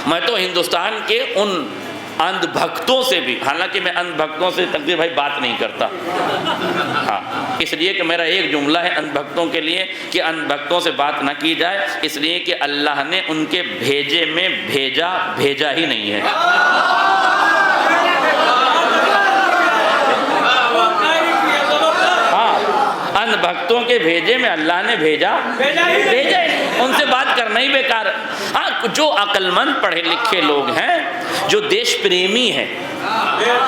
میں تو ہندوستان کے ان اندھ بھکتوں سے بھی، حالانکہ میں اندھ بھکتوں سے تقدیر بھائی بات نہیں کرتا، ہاں اس لیے کہ میرا ایک جملہ ہے اندھ بھکتوں کے لیے کہ اندھ بھکتوں سے بات نہ کی جائے، اس لیے کہ اللہ نے ان کے بھیجے میں بھیجا ہی نہیں ہے۔ اندھ بھکتوں کے بھیجے میں اللہ نے بھیجا ان سے بات کرنا ہی بیکار ہے۔ ہاں جو عقل مند پڑھے لکھے لوگ ہیں، جو دیش پریمی ہیں،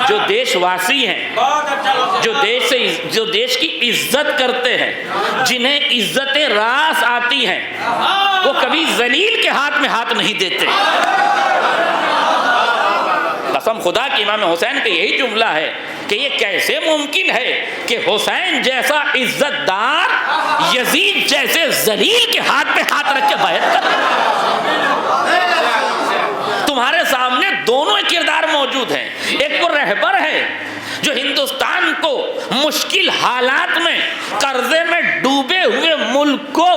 جو دیش واسی ہیں، جو دیش کی عزت کرتے ہیں، جنہیں عزت راس آتی ہیں، وہ کبھی ذلیل کے ہاتھ میں ہاتھ نہیں دیتے۔ قسم خدا کی امام حسین کا یہی جملہ ہے کہ یہ کیسے ممکن ہے کہ حسین جیسا عزت دار یزید جیسے ذلیل کے ہاتھ پہ ہاتھ رکھ کے بیعت کرے۔ تمہارے سامنے دونوں کردار موجود ہیں، ایک وہ رہبر ہے جو ہندوستان کو مشکل حالات میں قرضے میں ڈوبے ہوئے ملک کو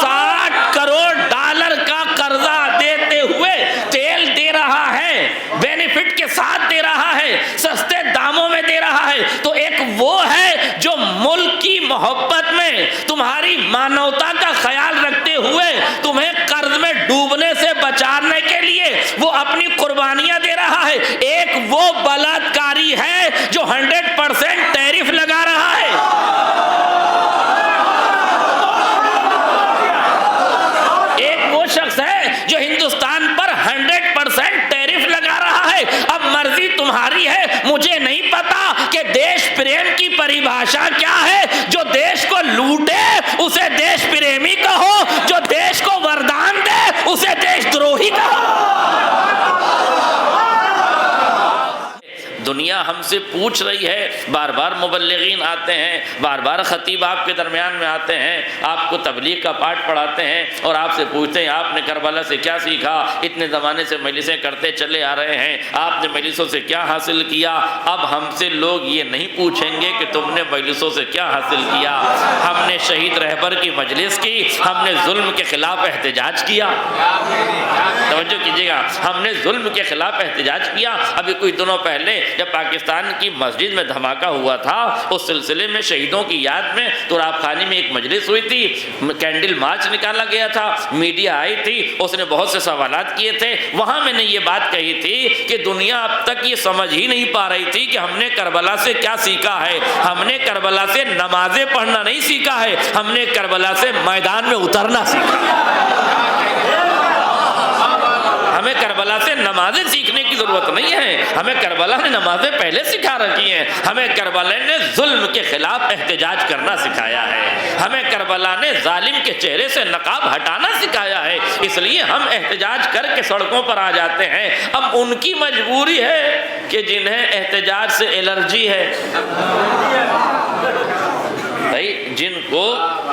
60 کروڑ ڈالر کا قرضہ دیتے ہوئے تیل دے رہا ہے، بینیفٹ کے ساتھ دے رہا ہے، سستے داموں میں دے رہا ہے، تو ایک وہ ہے جو ملک کی محبت میں تمہاری مانوتا کا خیال رکھتے ہوئے تمہیں قرض میں ڈوبنے سے بچانے کے لیے وہ اپنی قربانیاں دے رہا ہے۔ ایک وہ بلاత్కాری ہے جو 100% ٹیرف لگا رہا ہے۔ ایک وہ شخص ہے جو ہندوستان پر 100% ٹیرف لگا رہا ہے۔ اب مرضی تمہاری ہے، مجھے نہیں پتا کہ دیش پریم کی پریبھاشا کیا ہے۔ جو دیش کو لوٹے اسے دیش پریمی کہو، جو دیش کو وردان دے اسے دیش دروہی کہو۔ دنیا ہم سے پوچھ رہی ہے، بار بار مبلغین آتے ہیں، بار بار خطیب آپ کے درمیان میں آتے ہیں، آپ کو تبلیغ کا پاٹ پڑھاتے ہیں اور آپ سے پوچھتے ہیں آپ نے کربلا سے کیا سیکھا، اتنے زمانے سے مجلسیں کرتے چلے آ رہے ہیں، آپ نے مجلسوں سے کیا حاصل کیا۔ اب ہم سے لوگ یہ نہیں پوچھیں گے کہ تم نے مجلسوں سے کیا حاصل کیا۔ ہم نے شہید رہبر کی مجلس کی، ہم نے ظلم کے خلاف احتجاج کیا، توجہ کیجیے گا، ہم نے ظلم کے خلاف احتجاج کیا۔ ابھی کچھ دنوں پہلے جب پاکستان کی مسجد میں دھماکہ ہوا تھا، اس سلسلے میں شہیدوں کی یاد میں تراب خانی میں ایک مجلس ہوئی تھی، کینڈل مارچ نکالا گیا تھا، میڈیا آئی تھی، اس نے بہت سے سوالات کیے تھے۔ وہاں میں نے یہ بات کہی تھی کہ دنیا اب تک یہ سمجھ ہی نہیں پا رہی تھی کہ ہم نے کربلا سے کیا سیکھا ہے۔ ہم نے کربلا سے نمازیں پڑھنا نہیں سیکھا ہے، ہم نے کربلا سے میدان میں اترنا سیکھا۔ ہمیں کربلا سے نمازیں سیکھنے کی ضرورت نہیں ہے، ہمیں کربلا نے نمازیں پہلے سکھا رکھی ہیں۔ ہمیں کربلا نے ظلم کے خلاف احتجاج کرنا سکھایا ہے، ہمیں کربلا نے ظالم کے چہرے سے نقاب ہٹانا سکھایا ہے، اس لیے ہم احتجاج کر کے سڑکوں پر آ جاتے ہیں۔ اب ان کی مجبوری ہے کہ جنہیں احتجاج سے الرجی ہے، جن کو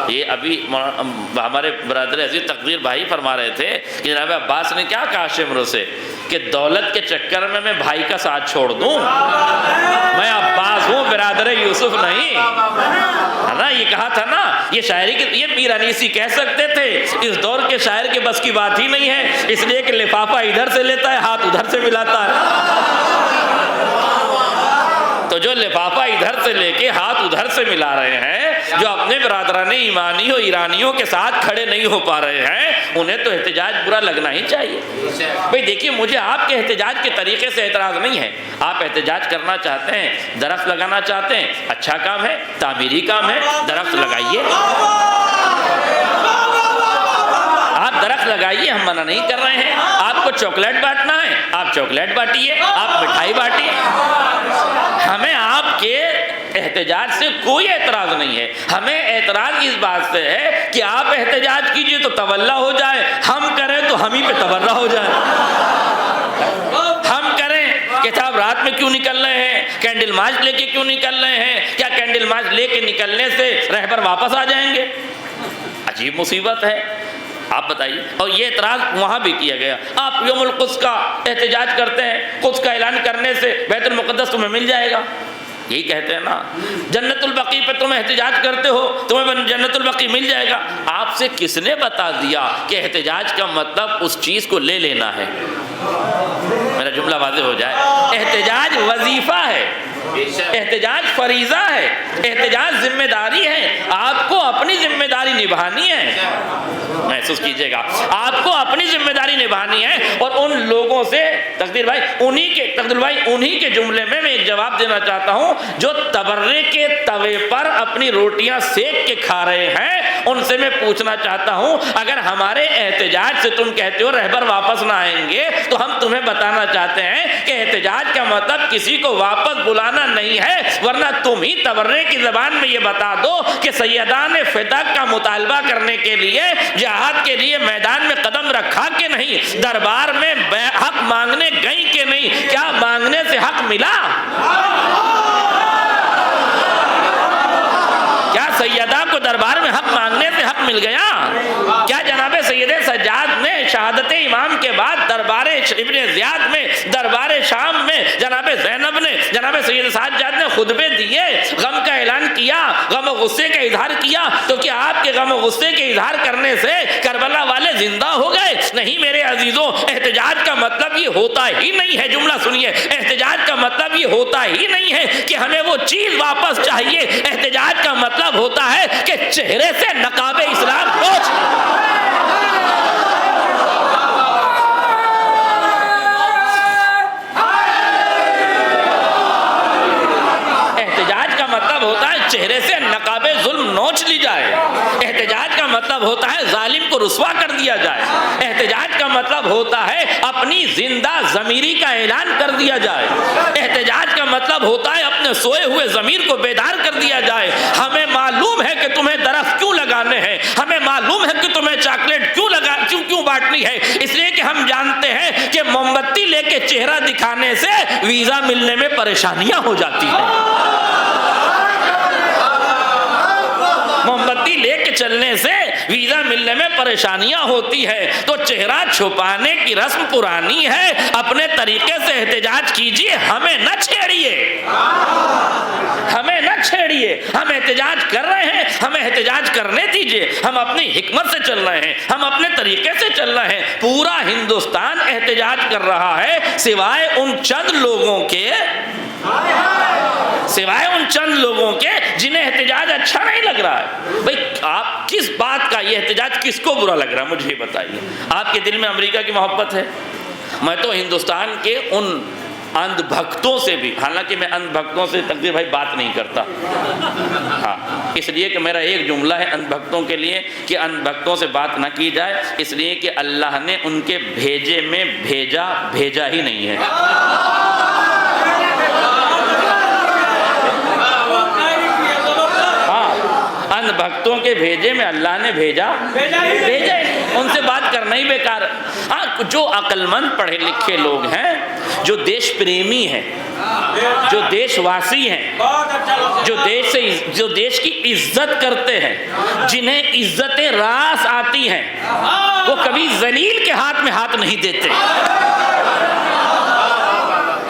یہ ابھی ہمارے برادر عزیز تقدیر بھائی فرما رہے تھے کہ جناب عباس نے کیا کہا شمرو سے کہ دولت کے چکر میں بھائی کا ساتھ چھوڑ دوں، میں عباس ہوں برادر یوسف نہیں، ہے نا؟ یہ کہا تھا نا، یہ شاعری کی یہ میر انیسی کہہ سکتے تھے، اس دور کے شاعر کے بس کی بات ہی نہیں ہے، اس لیے کہ لفافہ ادھر سے لیتا ہے، ہاتھ ادھر سے ملاتا ہے۔ تو جو لفافہ ادھر سے لے کے ہاتھ ادھر سے ملا رہے ہیں، جو اپنے برادران ایمانی و ایرانیوں کے ساتھ کھڑے نہیں ہو پا رہے ہیں، انہیں تو احتجاج برا لگنا ہی چاہیے۔ بھئی دیکھیے، مجھے آپ کے احتجاج کے طریقے سے اعتراض نہیں ہے، آپ احتجاج کرنا چاہتے ہیں، درخت لگانا چاہتے ہیں، اچھا کام ہے، تعمیری کام ہے، درخت لگائیے، آپ درخت لگائیے، ہم منع نہیں کر رہے ہیں۔ آپ کو چاکلیٹ بانٹنا ہے، آپ چاکلیٹ بانٹیے، آپ مٹھائی بانٹیے، ہمیں آپ کے احتجاج سے کوئی اعتراض نہیں ہے۔ ہمیں اعتراض اس بات سے ہے کہ آپ احتجاج کیجئے تو تولا ہو جائے، ہم کریں تو ہم ہی پہ تبرہ ہو جائے۔ ہم کریں کہ صاحب رات میں کیوں نکل رہے ہیں، کینڈل مارچ لے کے کیوں نکل رہے ہیں، کیا کینڈل مارچ لے کے نکلنے سے رہبر واپس آ جائیں گے؟ عجیب مصیبت ہے، آپ بتائیے۔ اور یہ اعتراض وہاں بھی کیا گیا، آپ یوم القدس کا احتجاج کرتے ہیں، قدس کا اعلان کرنے سے بیت المقدس تمہیں مل جائے گا، یہی کہتے ہیں نا، جنت البقیع پہ تم احتجاج کرتے ہو، تمہیں جنت البقیع مل جائے گا۔ آپ سے کس نے بتا دیا کہ احتجاج کا مطلب اس چیز کو لے لینا ہے؟ میرا جملہ واضح ہو جائے، احتجاج وظیفہ ہے، احتجاج فریضہ ہے، احتجاج ذمہ داری ہے، آپ کو اپنی ذمہ داری نبھانی ہے۔ محسوس کیجئے گا، آپ کو اپنی ذمہ داری نبھانی ہے، اور ان لوگوں سے تقدیر بھائی انہی کے جملے میں ایک جواب دینا چاہتا ہوں جو تبرے کے توے پر اپنی روٹیاں سیک کے کھا رہے ہیں، ان سے میں پوچھنا چاہتا ہوں اگر ہمارے احتجاج سے تم کہتے ہو رہبر واپس نہ آئیں گے، تو ہم تمہیں بتانا چاہتے ہیں کہ احتجاج کا مطلب کسی کو واپس بلانا نہیں ہے، ورنہ تم ہی تبرے کی زبان میں یہ بتا دو کہ سیدان فدق کا مطالبہ کرنے کے لیے، جہاد کے لیے میدان میں قدم رکھا کہ نہیں، دربار میں حق مانگنے گئی کہ نہیں، کیا مانگنے سے حق ملا؟ کیا سیدہ کو دربار میں حق مانگنے سے حق مل گیا؟ کیا جناب سید سجاد نے شہادت امام کے بعد دربار ابن زیاد میں، دربار شام میں جناب زینب نے، جناب سید سجاد نے خطبے دیے، غم کا اعلان کیا، غم و غصے کا اظہار کیا، تو کیا آپ کے غم و غصے کے اظہار کرنے سے کربلا والے زندہ ہو گئے؟ نہیں میرے عزیزوں، احتجاج کا مطلب یہ ہوتا ہی نہیں ہے، جملہ سنیے، احتجاج کا مطلب یہ ہوتا ہی نہیں ہے کہ ہمیں وہ چیز واپس چاہیے، احتجاج کا مطلب ہوتا ہے کہ چہرے سے نقاب اسلام پوچھ۔ احتجاج کا مطلب ہوتا ہے چہرے سے نقاب ظلم نوچ لی جائے، احتجاج کا مطلب ہوتا ہے ظالم کو رسوا کر دیا جائے، احتجاج کا مطلب ہوتا ہے اپنی زندہ ضمیری کا اعلان کر دیا جائے، احتجاج کا مطلب ہوتا ہے اپنے سوئے ہوئے ضمیر کو بیدار کر دیا جائے۔ ہمیں معلوم ہے کہ تمہیں درخت کیوں لگانے ہیں، ہمیں معلوم ہے کہ تمہیں چاکلیٹ کیوں بانٹنی ہے، اس لیے کہ ہم جانتے ہیں کہ موم بتی لے کے چہرہ دکھانے سے ویزا ملنے میں پریشانیاں ہو جاتی ہیں، موم بتی لے کے چلنے سے ویزا ملنے میں پریشانیاں ہوتی ہے، تو چہرہ چھپانے کی رسم پرانی ہے، اپنے طریقے سے احتجاج کیجئے، ہمیں نہ چھیڑیے، ہمیں نہ چھیڑیے، ہم احتجاج کر رہے ہیں، ہمیں احتجاج کرنے دیجئے، ہم اپنی حکمت سے چل رہے ہیں، ہم اپنے طریقے سے چل رہے ہیں، پورا ہندوستان احتجاج کر رہا ہے، سوائے ان چند لوگوں کے جنہیں احتجاج اچھا نہیں لگ رہا ہے۔ بھئی آپ کس بات کا یہ احتجاج کس کو برا لگ رہا ہے مجھے بتائیے؟ آپ کے دل میں امریکہ کی محبت ہے؟ میں تو ہندوستان کے ان اندھ بھکتوں سے بھی، حالانکہ میں اندھ بھکتوں سے تقدیر بھائی بات نہیں کرتا، ہاں اس لیے کہ میرا ایک جملہ ہے اندھ بھکتوں کے لیے کہ اندھ بھکتوں سے بات نہ کی جائے، اس لیے کہ اللہ نے ان کے بھیجے میں بھیجا ہی نہیں ہے۔ اندھ بھکتوں کے بھیجے میں اللہ نے بھیجا ان سے بات کرنا ہی بیکار ہے۔ ہاں جو عقل مند پڑھے لکھے لوگ ہیں، جو دیش پریمی ہیں، جو دیش واسی ہیں، جو دیش کی عزت کرتے ہیں، جنہیں عزت راس آتی ہیں، وہ کبھی ذلیل کے ہاتھ میں ہاتھ نہیں دیتے۔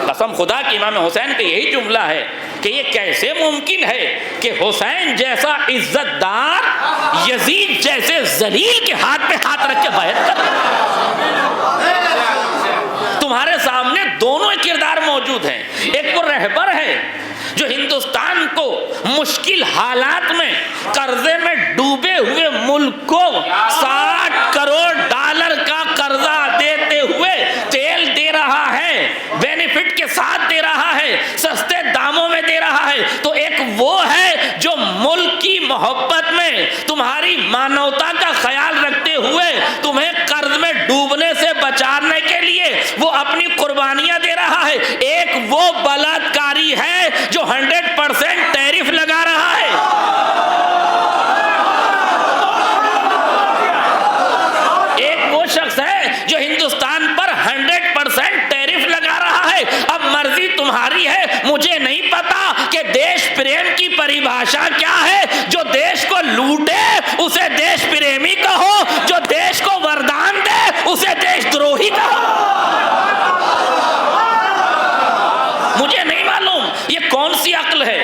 قسم خدا کی امام حسین کا یہی جملہ ہے کہ یہ کیسے ممکن ہے کہ حسین جیسا عزت دار یزید جیسے ذلیل کے ہاتھ پہ ہاتھ رکھ کے بیعت کر۔ تمہارے سامنے دونوں کردار موجود ہیں، ایک وہ رہبر ہے جو ہندوستان کو مشکل حالات میں قرضے میں ڈوبے ہوئے ملک کو 60 کروڑ ڈالر کا قرضہ دیتے ہوئے تیل دے رہا ہے، بینیفٹ کے ساتھ دے رہا ہے، سستے داموں میں دے رہا ہے، تو ایک وہ ہے جو ملک کی محبت میں تمہاری مانوتا کا خیال رکھتے ہوئے تمہیں قرض میں ڈوبنے سے بچانے کے لیے وہ اپنی قربانیاں دے رہا ہے، ایک وہ بلاکاری ہے جو 100% ٹیرف لگا رہا ہے۔ ایک وہ شخص ہے جو ہندوستان پر 100% ٹیرف لگا رہا ہے۔ اب مرضی تمہاری ہے، مجھے نہیں پتا کہ دیش پریم کی پریبھاشا کیا ہے۔ جو دیش کو لوٹے اسے دیش پریمی کہو، جو دیش کو وردان دے اسے دیش دروہی کہو۔ مجھے نہیں معلوم یہ کون سی عقل ہے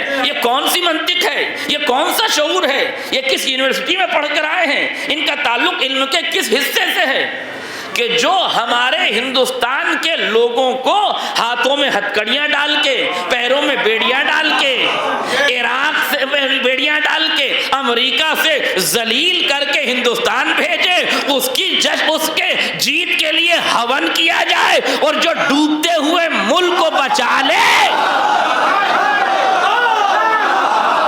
منطق ہے؟ یہ کون سا شعور ہے؟ یہ کس یونیورسٹی میں پڑھ کر آئے ہیں؟ ان کا تعلق علم کے کس حصے سے ہے کہ جو ہمارے ہندوستان کے لوگوں کو ہاتھوں میں ہتھکڑیاں ڈال کے، پیروں میں بیڑیاں ڈال کے، عراق سے بیڑیاں ڈال کے، امریکہ سے ذلیل کر کے ہندوستان بھیجے، اس کے جیت کے لیے ہون کیا جائے، اور جو ڈوبتے ہوئے ملک کو بچا لے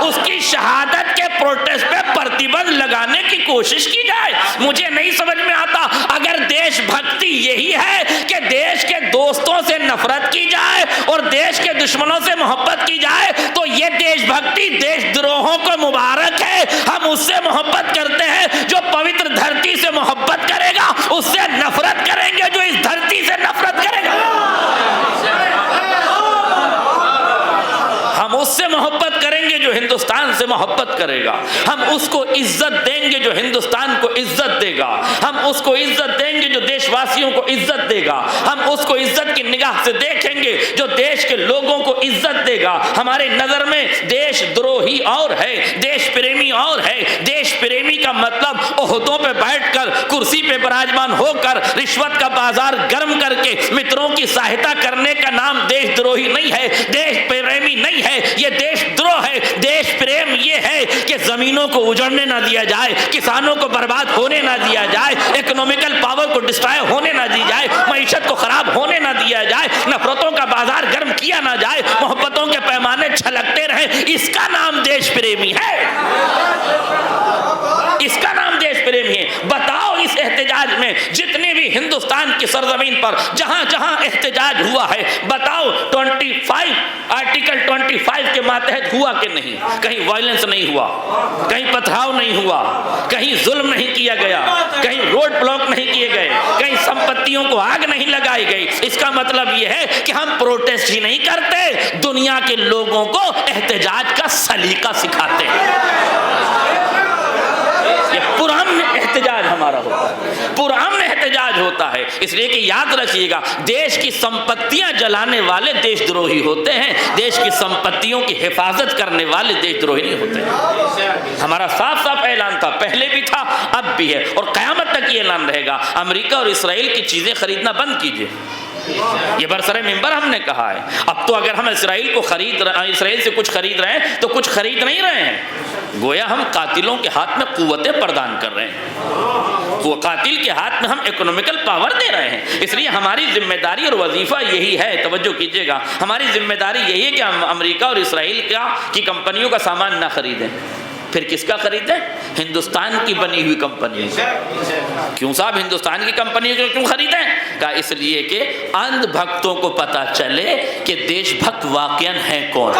اس کی شہادت کے پروٹیسٹ پہ پرتیبند لگانے کی کوشش کی جائے؟ مجھے نہیں سمجھ میں آتا۔ اگر دیش بھکتی یہی ہے کہ دیش کے دوستوں سے نفرت کی جائے اور دیش کے دشمنوں سے محبت کی جائے، تو یہ دیش بھکتی دیش دروہوں کو مبارک ہے۔ ہم اس سے محبت کرتے ہیں جو پوتر دھرتی سے محبت کرے گا، اس سے نفرت کریں گے جو اس دھرتی سے نفرت کرے گا۔ ہم اس سے محبت کریں گے جو ہندوستان سے محبت کرے گا، ہم اس کو عزت دیں گے جو ہندوستان کو عزت دے گا، ہم اس کو عزت دیں گے جو دیش واسیوں کو عزت دے گا، ہم اس کو عزت کی نگاہ سے دیکھیں گے جو دیش کے لوگوں کو عزت دے گا۔ ہمارے نظر میں دیش دروہی اور ہے، دیش پریمی اور ہے۔ دیش پریمی کا مطلب عہدوں پہ بیٹھ کر، کرسی پہ براجمان ہو کر، رشوت کا بازار گرم کر کے متروں کی سہایتا کرنے کا نام دیش دروہی نہیں ہے، دیش پریمی نہیں ہے، یہ دیش دروہ ہے۔ دیش پریم یہ ہے کہ زمینوں کو اجڑنے نہ دیا جائے، کسانوں کو برباد ہونے نہ دیا جائے، اکنومیکل پاور کو ڈسٹرائے ہونے نہ دی جائے، معیشت کو خراب ہونے نہ دیا جائے، نفرتوں کا بازار گرم کیا نہ جائے، محبتوں کے پیمانے چھلکتے رہیں۔ اس کا نام دیش پریمی ہے، اس کا نام دیش پریمی ہے۔ بتاؤ اس احتجاج میں جتنے بھی ہندوستان کی سرزمین پر جہاں جہاں احتجاج ہوا ہے، بتاؤ آرٹیکل 25 کے ماتحت ہوا کہ نہیں؟ کہیں وائلنس نہیں ہوا، کہیں پتھراؤ نہیں ہوا، کہیں ظلم نہیں کیا گیا، کہیں روڈ بلاک نہیں کیے گئے، کہیں سمپتیوں کو آگ نہیں لگائی گئی۔ اس کا مطلب یہ ہے کہ ہم پروٹیسٹ ہی نہیں کرتے، دنیا کے لوگوں کو احتجاج کا سلیقہ سکھاتے ہیں۔ یہ پرامن احتجاج ہمارا ہوتا ہے، پرامن احتجاج ہوتا ہے۔ اس لیے کہ یاد رکھیے گا، دیش کی سمپتیاں جلانے والے دیش دروہی ہوتے ہیں، دیش کی سمپتیوں کی حفاظت کرنے والے دیش دروہی نہیں ہوتے۔ ہمارا صاف صاف اعلان تھا، پہلے بھی تھا، اب بھی ہے، اور قیامت تک یہ اعلان رہے گا۔ امریکہ اور اسرائیل کی چیزیں خریدنا بند کیجیے، یہ برسر ممبر ہم نے کہا ہے۔ اب تو اگر ہم اسرائیل سے کچھ خرید رہے ہیں تو کچھ خرید نہیں رہے ہیں، گویا ہم قاتلوں کے ہاتھ میں قوتیں پردان کر رہے ہیں، وہ قاتل کے ہاتھ میں ہم اکنومیکل پاور دے رہے ہیں۔ اس لیے ہماری ذمہ داری اور وظیفہ یہی ہے، توجہ کیجیے گا، ہماری ذمہ داری یہی ہے کہ ہم امریکہ اور اسرائیل کی کمپنیوں کا سامان نہ خریدیں۔ پھر کس کا خریدیں؟ ہندوستان کی بنی ہوئی کمپنی۔ کیوں صاحب ہندوستان کی کمپنی کو کیوں خریدیں؟ کہا اس لیے کہ اندھ بھکتوں کو پتا چلے کہ دیش بھکت واقعاً ہیں کون۔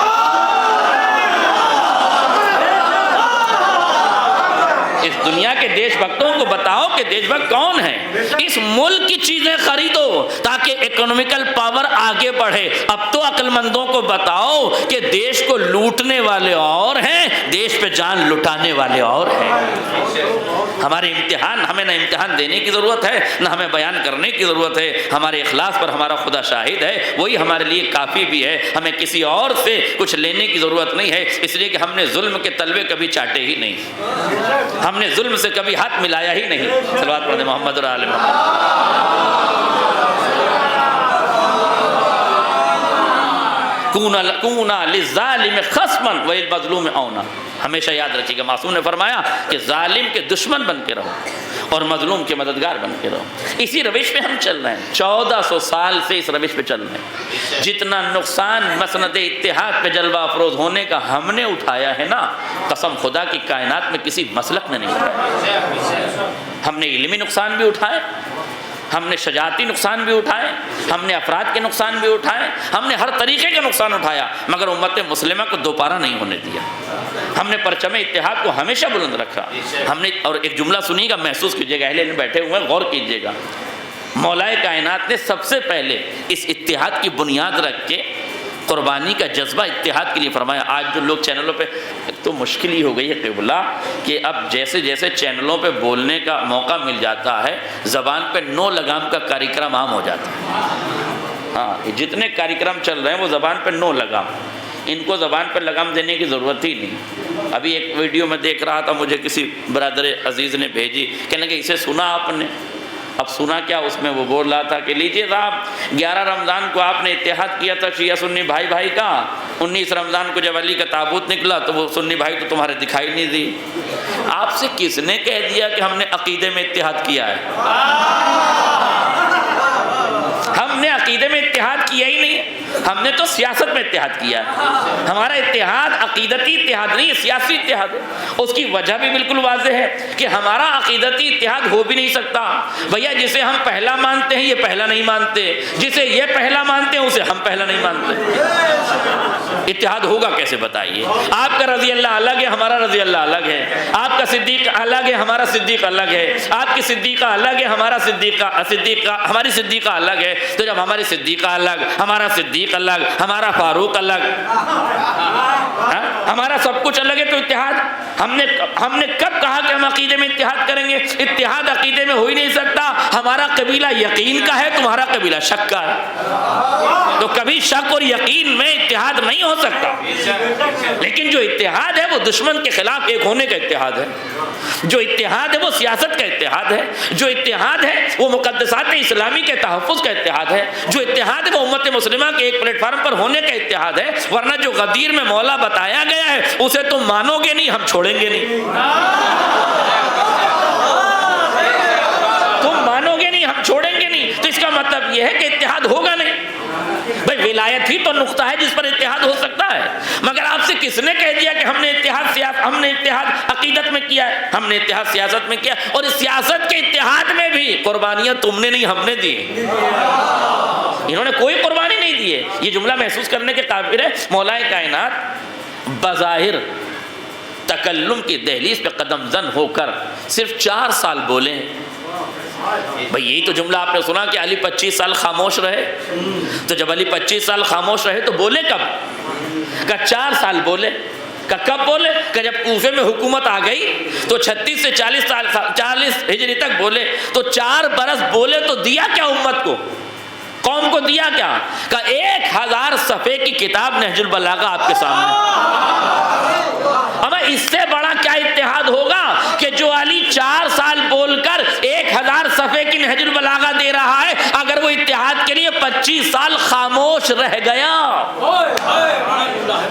اس دنیا کے دیش بھکتوں کو بتاؤ کہ دیش بھکت کون ہیں، اس ملک کی چیزیں خریدو تاکہ اکنومیکل پاور آگے بڑھے۔ اب تو عقل مندوں کو بتاؤ کہ دیش کو لوٹنے والے اور ہیں، دیش پہ جان لٹانے والے اور ہیں۔ ہمارے ہمیں نہ امتحان دینے کی ضرورت ہے، نہ ہمیں بیان کرنے کی ضرورت ہے۔ ہمارے اخلاص پر ہمارا خدا شاہد ہے، وہی ہمارے لیے کافی بھی ہے۔ ہمیں کسی اور سے کچھ لینے کی ضرورت نہیں ہے، اس لیے کہ ہم نے ظلم کے تلوے کبھی چاٹے ہی نہیں، ہم نے ظلم سے کبھی ہاتھ ملایا ہی نہیں۔ صلوات پڑھیں محمد اور آل محمد۔ کونا للظالم خصما وللمظلوم عونا۔ ہمیشہ یاد رکھیے گا، معصوم نے فرمایا کہ ظالم کے دشمن بن کے رہو اور مظلوم کے مددگار بن کے رہو۔ اسی روش پہ ہم چل رہے ہیں، 1400 سال سے اس روش پہ چل رہے ہیں۔ جتنا نقصان مسند اتحاد پہ جلوہ افروز ہونے کا ہم نے اٹھایا ہے نا، قسم خدا کی کائنات میں کسی مسلک نے نہیں اٹھایا۔ ہم نے علمی نقصان بھی اٹھائے، ہم نے شجاعتی نقصان بھی اٹھائے، ہم نے افراد کے نقصان بھی اٹھائے، ہم نے ہر طریقے کا نقصان اٹھایا، مگر امت مسلمہ کو دوبارہ نہیں ہونے دیا۔ ہم نے پرچم اتحاد کو ہمیشہ بلند رکھا۔ ہم نے، اور ایک جملہ سنیے گا، محسوس کیجیے گا، اہل علم بیٹھے ہوئے ہیں، غور کیجیے گا۔ مولائے کائنات نے سب سے پہلے اس اتحاد کی بنیاد رکھ کے قربانی کا جذبہ اتحاد کے لیے فرمایا۔ آج جو لوگ چینلوں پہ، تو مشکل ہی ہو گئی ہے قبلہ کہ اب جیسے جیسے چینلوں پہ بولنے کا موقع مل جاتا ہے، زبان پہ 9 لگام کا کاریکرم عام ہو جاتا ہے۔ ہاں، جتنے کاریکرم چل رہے ہیں وہ زبان پہ 9 لگام۔ ان کو زبان پر لگام دینے کی ضرورت ہی نہیں۔ ابھی ایک ویڈیو میں دیکھ رہا تھا، مجھے کسی برادر عزیز نے بھیجی، کہنے لگے اسے سنا آپ نے؟ اب سنا کیا؟ اس میں وہ بول رہا تھا کہ لیجئے صاحب 11 رمضان کو آپ نے اتحاد کیا تھا شیعہ سنی بھائی بھائی کا، 19 رمضان کو جب علی کا تابوت نکلا تو وہ سنی بھائی تو تمہارے دکھائی نہیں دی۔ آپ سے کس نے کہہ دیا کہ ہم نے عقیدے میں اتحاد کیا ہے؟ ہم نے عقیدے میں اتحاد کیا ہی نہیں، ہم نے تو سیاست میں اتحاد کیا ہے۔ ہمارا اتحاد عقیدتی اتحاد نہیں ہے، سیاسی اتحاد ہے۔ اس کی وجہ بھی بالکل واضح ہے کہ ہمارا عقیدتی اتحاد ہو بھی نہیں سکتا۔ بھیا جسے ہم پہلا مانتے ہیں یہ پہلا نہیں مانتے، جسے یہ پہلا مانتے ہیں اسے ہم پہلا نہیں مانتے۔ اتحاد ہوگا کیسے بتائیے؟ آپ کا رضی اللہ الگ ہے، ہمارا رضی اللہ الگ ہے۔ آپ کا صدیق الگ ہے، ہمارا صدیق الگ ہے۔ آپ کی صدیقہ الگ ہے، ہمارا ہماری صدیقہ الگ ہے۔ تو جب ہماری صدیقہ الگ، ہمارا صدیق الگ، ہمارا فاروق الگ، ہمارا سب کچھ الگ ہے، تو اتحاد ہم نے کب کہا کہ ہم عقیدے میں اتحاد کریں گے؟ اتحاد عقیدے میں ہو ہی نہیں سکتا۔ ہمارا قبیلہ یقین کا ہے، تمہارا قبیلہ شک کا ہے، تو کبھی شک اور یقین میں اتحاد نہیں ہو سکتا۔ لیکن جو اتحاد ہے وہ دشمن کے خلاف ایک ہونے کا اتحاد ہے، جو اتحاد ہے وہ سیاست کا اتحاد ہے، جو اتحاد ہے وہ مقدسات اسلامی کے تحفظ کا اتحاد ہے، جو اتحاد ہے وہ امت مسلمہ کے ایک پلیٹ فارم پر ہونے کا اتحاد ہے۔ ورنہ جو غدیر میں مولا بتایا گیا ہے اسے تم مانو گے نہیں، ہم چھوڑیں گے نہیں۔ تم مانو گے نہیں، ہم چھوڑیں گے نہیں، تو اس کا مطلب یہ ہے کہ اتحاد ہوگا نہیں۔ بھائی ولایت ہی تو نقطہ ہے جس پر اتحاد ہو سکتا ہے، مگر آپ سے کس نے کہہ دیا کہ ہم نے اتحاد عقیدت میں کیا ہے؟ ہم نے اتحاد سیاست میں کیا، اور اس سیاست کے اتحاد میں بھی قربانیاں تم نے نہیں ہم نے دی۔ انہوں نے کوئی قربانی نہیں دی ہے۔ یہ جملہ محسوس کرنے کے قابل ہے، مولا کائنات بظاہر تکلم کی دہلیز پہ قدم زن ہو کر صرف 4 سال بولے ہیں۔ بھئی یہی تو جملہ آپ نے سنا کہ علی 25 سال خاموش رہے، تو جب علی 25 سال خاموش رہے تو بولے کب؟ کہ 4 سال بولے۔ کہ کب بولے؟ کہ جب کوفے میں حکومت آ گئی تو 36 سے 40 ہجری تک بولے، تو 4 برس بولے تو دیا کیا امت کو، قوم کو دیا کیا؟ کہ 1000 صفحے کی کتاب نہج البلاغہ آپ کے سامنے۔ اب اس سے بڑا کیا اتحاد ہوگا کہ جو علی 4 سال بول کر 1000 صفحے کی نہج البلاغہ دے رہا ہے، اگر وہ اتحاد کے لیے 25 سال خاموش رہ گیا۔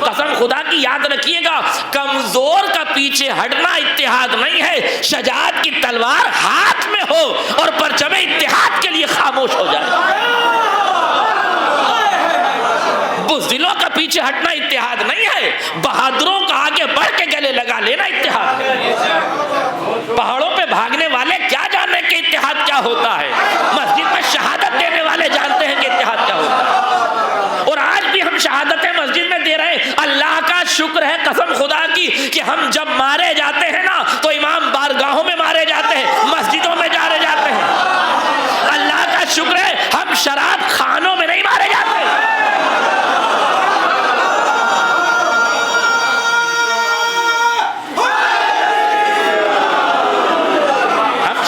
قسم خدا کی یاد رکھیے گا، کمزور کا پیچھے ہٹنا اتحاد نہیں ہے۔ شجاعت کی تلوار ہاتھ میں ہو اور پرچم اتحاد کے لیے خاموش ہو جائے۔ بزدلوں کا پیچھے ہٹنا اتحاد نہیں ہے، بہادروں کا آگے بڑھ کے گلے لگا لینا اتحاد ہے۔ پہاڑوں پہ بھاگنے والے کیا جانے کہ اتحاد کیا ہوتا ہے، مسجد میں شہادت دینے والے جانتے ہیں کہ اتحاد کیا ہوتا ہے۔ اور آج بھی ہم شہادتیں مسجد میں دے رہے ہیں۔ اللہ کا شکر ہے قسم خدا کی کہ ہم جب مارے جاتے ہیں نا تو امام بارگاہوں میں مارے جاتے ہیں، مسجدوں میں جارے جاتے ہیں۔ اللہ کا شکر ہے ہم شراب خانوں میں نہیں مارے جاتے۔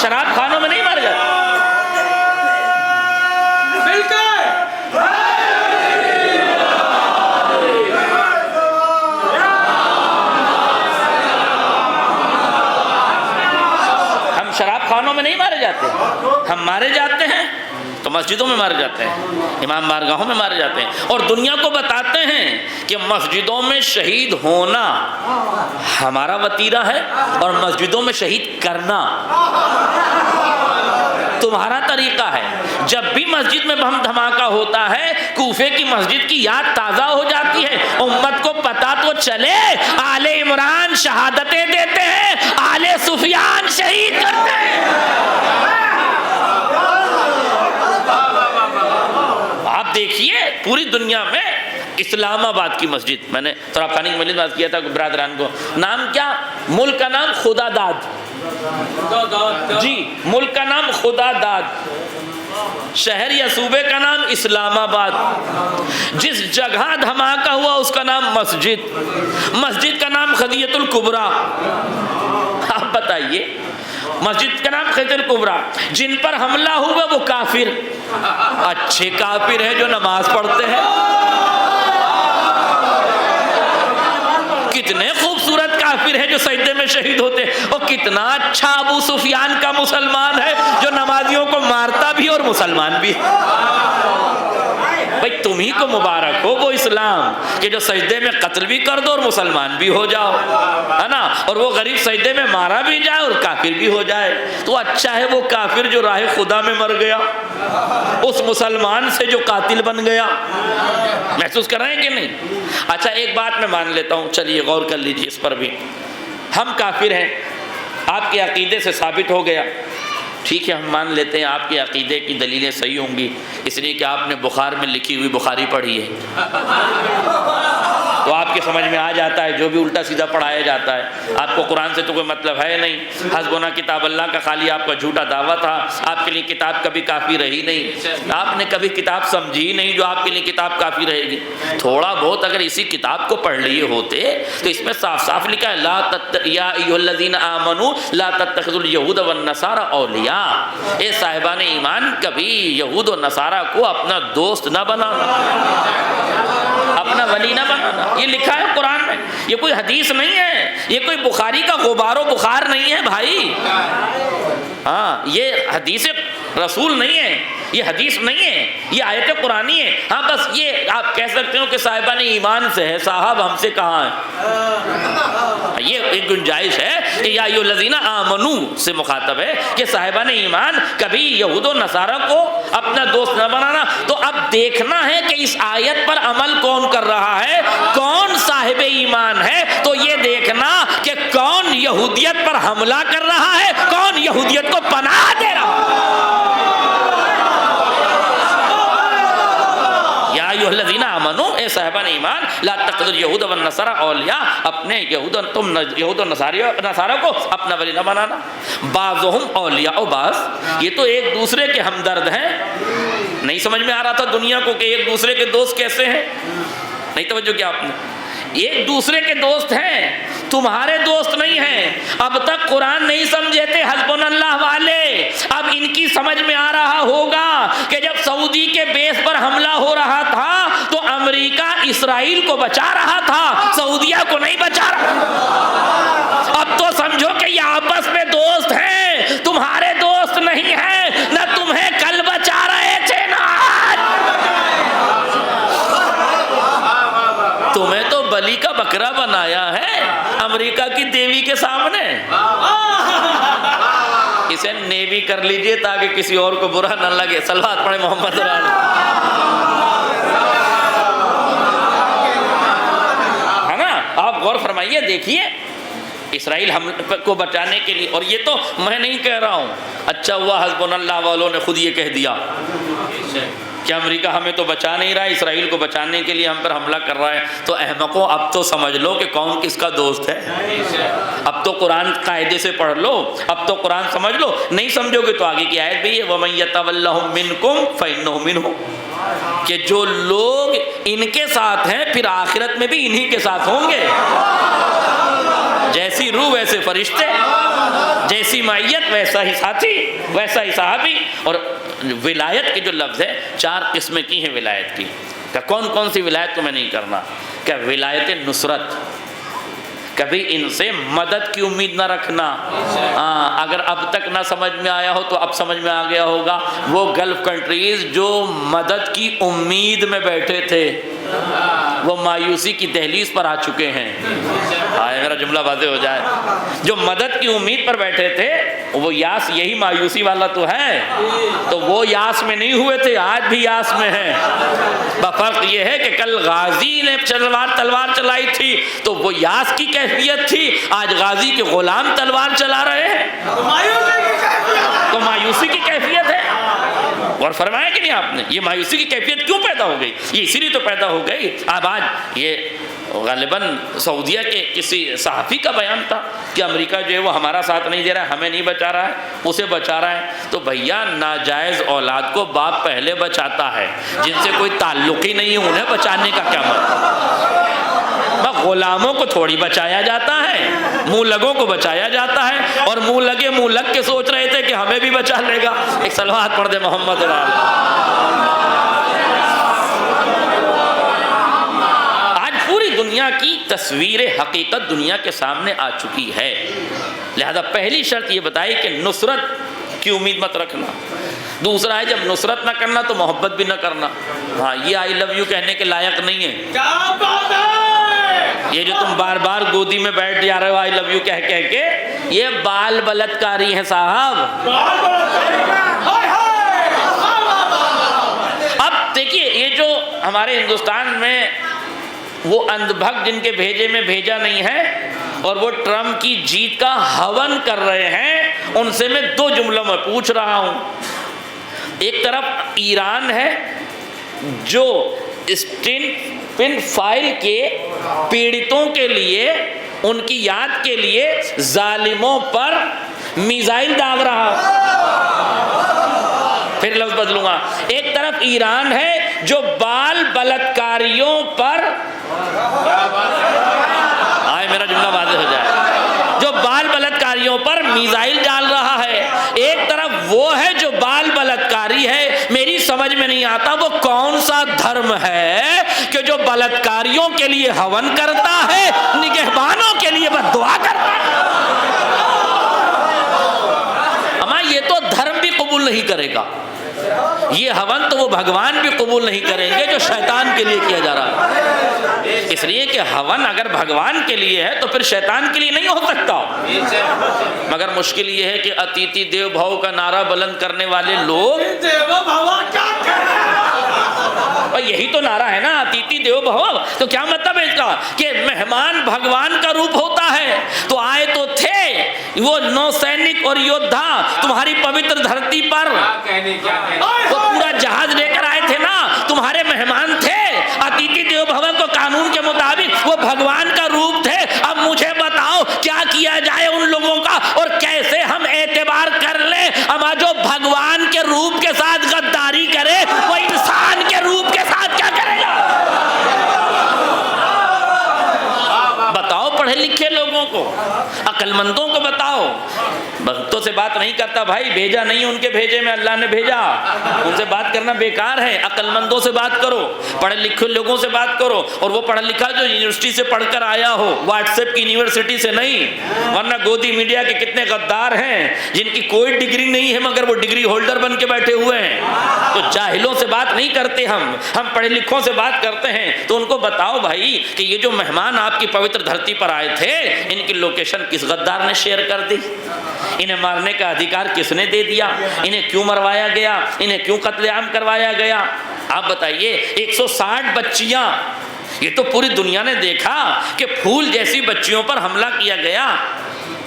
شراب خانوں میں نہیں مارے جاتے۔ ہم شراب خانوں میں نہیں مارے جاتے، ہم مارے جاتے ہیں تو مسجدوں میں مارے جاتے ہیں، امام بارگاہوں میں مارے جاتے ہیں، اور دنیا کو بتاتے ہیں کہ مسجدوں میں شہید ہونا ہمارا وتیرہ ہے اور مسجدوں میں شہید کرنا تمہارا طریقہ ہے۔ جب بھی مسجد میں بم دھماکہ ہوتا ہے، کوفے کی مسجد کی یاد تازہ ہو جاتی ہے، امت کو پتہ تو چلے آل عمران شہادتیں دیتے ہیں، آل سفیان شہید کرتے ہیں۔ آپ دیکھیے پوری دنیا میں اسلام آباد کی مسجد، میں نے تھوڑا خانی کی مجلس بات کیا تھا برادران کو، نام کیا؟ ملک کا نام خدا داد، جی ملک کا نام خدا داد، شہر یا صوبے کا نام اسلام آباد، جس جگہ دھماکہ ہوا اس کا نام مسجد کا نام خدیجۃ الکبریٰ۔ آپ بتائیے، مسجد کا نام خدیجۃ الکبریٰ، جن پر حملہ ہوا وہ کافر، اچھے کافر ہیں جو نماز پڑھتے ہیں۔ کتنے خوبصورت کافر ہیں جو سجدے میں شہید ہوتے ہیں، اور کتنا اچھا ابو سفیان کا مسلمان ہے جو نمازیوں کو مارتا بھی اور مسلمان بھی ہے۔ بھائی تمہیں کو مبارک ہو وہ اسلام کہ جو سجدے میں قتل بھی کر دو اور مسلمان بھی ہو جاؤ، ہے نا، اور وہ غریب سجدے میں مارا بھی جائے اور کافر بھی ہو جائے۔ تو اچھا ہے وہ کافر جو راہ خدا میں مر گیا اس مسلمان سے جو قاتل بن گیا۔ محسوس کر رہے ہیں کہ نہیں؟ اچھا ایک بات میں مان لیتا ہوں، چلیے غور کر لیجیے اس پر بھی، ہم کافر ہیں، آپ کے عقیدے سے ثابت ہو گیا، ٹھیک ہے، ہم مان لیتے ہیں آپ کے عقیدے کی دلیلیں صحیح ہوں گی، اس لیے کہ آپ نے بخار میں لکھی ہوئی بخاری پڑھی ہے، تو آپ کے سمجھ میں آ جاتا ہے جو بھی الٹا سیدھا پڑھایا جاتا ہے۔ آپ کو قرآن سے تو کوئی مطلب ہے نہیں، حسبنا کتاب اللہ کا خالی آپ کا جھوٹا دعویٰ تھا، آپ کے لیے کتاب کبھی کافی رہی نہیں، آپ نے کبھی کتاب سمجھی ہی نہیں جو آپ کے لیے کتاب کافی رہے گی۔ تھوڑا بہت اگر اسی کتاب کو پڑھ لیے ہوتے تو اس میں صاف صاف لکھا ہے یا ایھا الذین آمنوا لا تتخذوا اليہود والنصارى اولیاء، اے صاحبان ایمان کبھی یہود و نصارہ کو اپنا دوست نہ بنانا، اپنا ولی نہ بنانا، یہ لکھا ہے قرآن میں، یہ کوئی حدیث نہیں ہے، یہ کوئی بخاری کا غبار و بخار نہیں ہے بھائی، ہاں یہ حدیث رسول نہیں ہے، یہ حدیث نہیں ہے، یہ آیت قرآنی ہے۔ ہاں بس یہ آپ کہہ سکتے ہو کہ صاحبان ایمان سے ہے، صاحب ہم سے کہاں ہے، یہ ایک گنجائش ہے کہ یا ایھا الذین آمنوا سے مخاطب ہے کہ صاحبان ایمان کبھی یہود و نصارہ کو اپنا دوست نہ بنانا۔ تو اب دیکھنا ہے کہ اس آیت پر عمل کون کر رہا ہے، کون صاحب ایمان ہے، تو یہ دیکھنا کہ کون یہودیت پر حملہ کر رہا ہے، کون یہودیت کو پناہ دے رہا ہے۔ یا ایھا الذین آمنوا، اے صاحبان ایمان، لا تتخذوا اليہود والنصارى اولیاء، اپنے یہود و نصارہ کو اپنا ولی نہ بنانا۔ بعضهم اولیاء بعض، یہ تو ایک دوسرے کے ہمدرد ہیں۔ نہیں سمجھ میں آ رہا تھا دنیا کو کہ ایک دوسرے کے دوست کیسے ہیں؟ نہیں توجہ کیا آپ نے؟ ایک دوسرے کے دوست ہیں، تمہارے دوست نہیں ہیں۔ اب تک قرآن نہیں سمجھے تھے حسبنا اللہ والے، اب ان کی سمجھ میں آ رہا ہوگا کہ جب سعودی کے بیس پر حملہ ہو رہا تھا تو امریکہ اسرائیل کو بچا رہا تھا، سعودیہ کو نہیں بچا رہا۔ اب تو سمجھو کہ یہ آپس میں دوست ہیں، تمہارے دوست نہیں ہیں، نہ تمہیں کل بچا رہے تھے نہ آج۔ تمہیں تو بلی کا بکرا بنایا ہے امریکہ کی دیوی کے سامنے۔ اسے نیوی کر لیجئے تاکہ کسی اور کو برا نہ لگے۔ صلوات پڑھے محمد صلی اللہ علیہ وسلم، ہے نا؟ آپ غور فرمائیے، دیکھیے اسرائیل ہم کو بچانے کے لیے، اور یہ تو میں نہیں کہہ رہا ہوں، اچھا ہوا حسبنا اللہ والوں نے خود یہ کہہ دیا کہ امریکہ ہمیں تو بچا نہیں رہا ہے، اسرائیل کو بچانے کے لیے ہم پر حملہ کر رہا ہے۔ تو احمقوں اب تو سمجھ لو کہ کون کس کا دوست ہے، اب تو قرآن قاعدے سے پڑھ لو، اب تو قرآن سمجھ لو۔ نہیں سمجھو گے تو آگے کی آیت بھی ہے وَمَن يَتَوَلَّهُم مِّنكُمْ فَإِنَّهُ مِنْهُمْ، کہ جو لوگ ان کے ساتھ ہیں پھر آخرت میں بھی انہی کے ساتھ ہوں گے۔ جیسی روح ویسے فرشتے، جیسی معیت ویسا ہی ساتھی، ویسا ہی صحابی۔ اور ولایت کے جو لفظ ہے 4 قسمیں کی ہیں ولایت کی، کہ کون کون سی ولایت تمہیں نہیں کرنا، کہ ولایت نصرت، کبھی ان سے مدد کی امید نہ رکھنا۔ اگر اب تک نہ سمجھ میں آیا ہو تو اب سمجھ میں آ گیا ہوگا، وہ گلف کنٹریز جو مدد کی امید میں بیٹھے تھے وہ مایوسی کی دہلیز پر آ چکے ہیں۔ میرا جملہ واضح ہو جائے، جو مدد کی امید پر بیٹھے تھے وہ یاس یہی مایوسی والا تو ہے، تو وہ یاس میں نہیں ہوئے تھے، آج بھی یاس میں ہیں۔ فرق یہ ہے کہ کل غازی نے تلوار چلائی تھی تو وہ یاس کی کیفیت تھی، آج غازی کے غلام تلوار چلا رہے ہیں تو مایوسی کی کیفیت ہے۔ اور فرمایا کہ نہیں آپ نے، یہ مایوسی کی کیفیت کیوں پیدا ہو گئی؟ یہ اسی لیے تو پیدا ہو گئی۔ اب آج یہ غالباً سعودیہ کے کسی صحافی کا بیان تھا کہ امریکہ جو ہے وہ ہمارا ساتھ نہیں دے رہا ہے، ہمیں نہیں بچا رہا ہے، اسے بچا رہا ہے۔ تو بھیا ناجائز اولاد کو باپ پہلے بچاتا ہے، جن سے کوئی تعلق ہی نہیں ہے انہیں بچانے کا کیا مطلب؟ غلاموں کو تھوڑی بچایا جاتا ہے، منہ لگوں کو بچایا جاتا ہے، اور منہ لگے منہ لگ کے سوچ رہے تھے کہ ہمیں بھی بچا لے گا۔ ایک صلوات پڑھ دے محمد علیہ۔ آج پوری دنیا دنیا کی تصویر حقیقت دنیا کے سامنے آ چکی ہے. لہذا پہلی شرط یہ بتائی کہ نصرت کی امید مت رکھنا. دوسرا ہے جب نصرت نہ کرنا تو محبت بھی نہ کرنا. ہاں یہ آئی لو یو کہنے کے لائق نہیں ہے. کیا بات ہے! یہ جو تم بار بار گودی میں بیٹھ جا رہے ہو آئی لو یو کہہ کہہ کے، یہ بال بلتکاری ہے صاحب. اب دیکھیے یہ جو ہمارے ہندوستان میں وہ اندھ بھگ جن کے بھیجے میں بھیجا نہیں ہے اور وہ ٹرمپ کی جیت کا ہون کر رہے ہیں، ان سے میں دو جملوں میں پوچھ رہا ہوں. ایک طرف ایران ہے جو اسٹین فائل کے پیڑتوں کے لیے، ان کی یاد کے لیے ظالموں پر میزائل داغ رہا. پھر لفظ بدلوں گا. ایک طرف ایران ہے جو بال بلتکاریوں پر، آئے میرا جملہ واضح ہو جائے، جو بال بلتکاریوں پر میزائل ڈال رہا ہے. ایک طرف وہ ہے جو بال بلتکاری ہے. میری سمجھ میں نہیں آتا وہ کون سا دھرم ہے کہ جو بلتکاریوں کے لیے ہون کرتا ہے، نگہبانوں کے لیے بد دعا کرتا ہے. اما یہ تو دھرم بھی قبول نہیں کرے گا، یہ ہون تو وہ بھگوان بھی قبول نہیں کریں گے جو شیطان کے لیے کیا جا رہا ہے. اس لیے کہ ہون اگر بھگوان کے لیے ہے تو پھر شیطان کے لیے نہیں ہو سکتا. مگر مشکل یہ ہے کہ اتیتی دیو بھاؤ کا نعرہ بلند کرنے والے لوگ، یہی تو نعرہ ہے نا اتیتی دیو بھاؤ. تو کیا مطلب ہے اس کا کہ مہمان بھگوان کا روپ ہوتا ہے. تو آئے تو تھے وہ نو سینک اور یودھا تمہاری پوتر دھرتی پر، وہ پورا جہاز لے کر آئے تھے نا، تمہارے مہمان تھے. اتیتی دیو بھو کو قانون کے مطابق وہ بھگوان کا روپ تھے. اب مجھے بتاؤ کیا کیا جائے ان لوگوں کا اور کیسے ہم اعتبار کر لیں؟ اما جو بھگوان کے روپ کے ساتھ غداری کرے وہ انسان کے روپ کے ساتھ کیا کرے گا؟ بتاؤ پڑھے لکھے لوگوں کو، عقل مندوں کو بتاؤ. بھگتوں سے بات نہیں کرتا بھائی، بھیجا نہیں ان کے بھیجے میں اللہ نے بھیجا. ان سے بات کرنا بیکار ہے. عقل مندوں سے بات کرو، پڑھے لکھے لوگوں سے بات کرو. اور وہ پڑھا لکھا جو یونیورسٹی سے پڑھ کر آیا ہو، واٹس ایپ کی یونیورسٹی سے نہیں. ورنہ گودی میڈیا کے کتنے غدار ہیں جن کی کوئی ڈگری نہیں ہے مگر وہ ڈگری ہولڈر بن کے بیٹھے ہوئے ہیں. تو جاہلوں سے بات نہیں کرتے ہم پڑھے لکھوں سے بات کرتے ہیں. تو ان کو بتاؤ بھائی کہ یہ جو مہمان آپ کی پوتر دھرتی پر آئے تھے، ان کی لوکیشن کس غدار نے شیئر کر دی؟ انہیں مارنے کا ادھیکار کس نے دے دیا؟ انہیں کیوں مروایا گیا؟ انہیں کیوں قتل عام کروایا گیا؟ آپ بتائیے. 160 بچیاں، یہ تو پوری دنیا نے دیکھا کہ پھول جیسی بچیوں پر حملہ کیا گیا.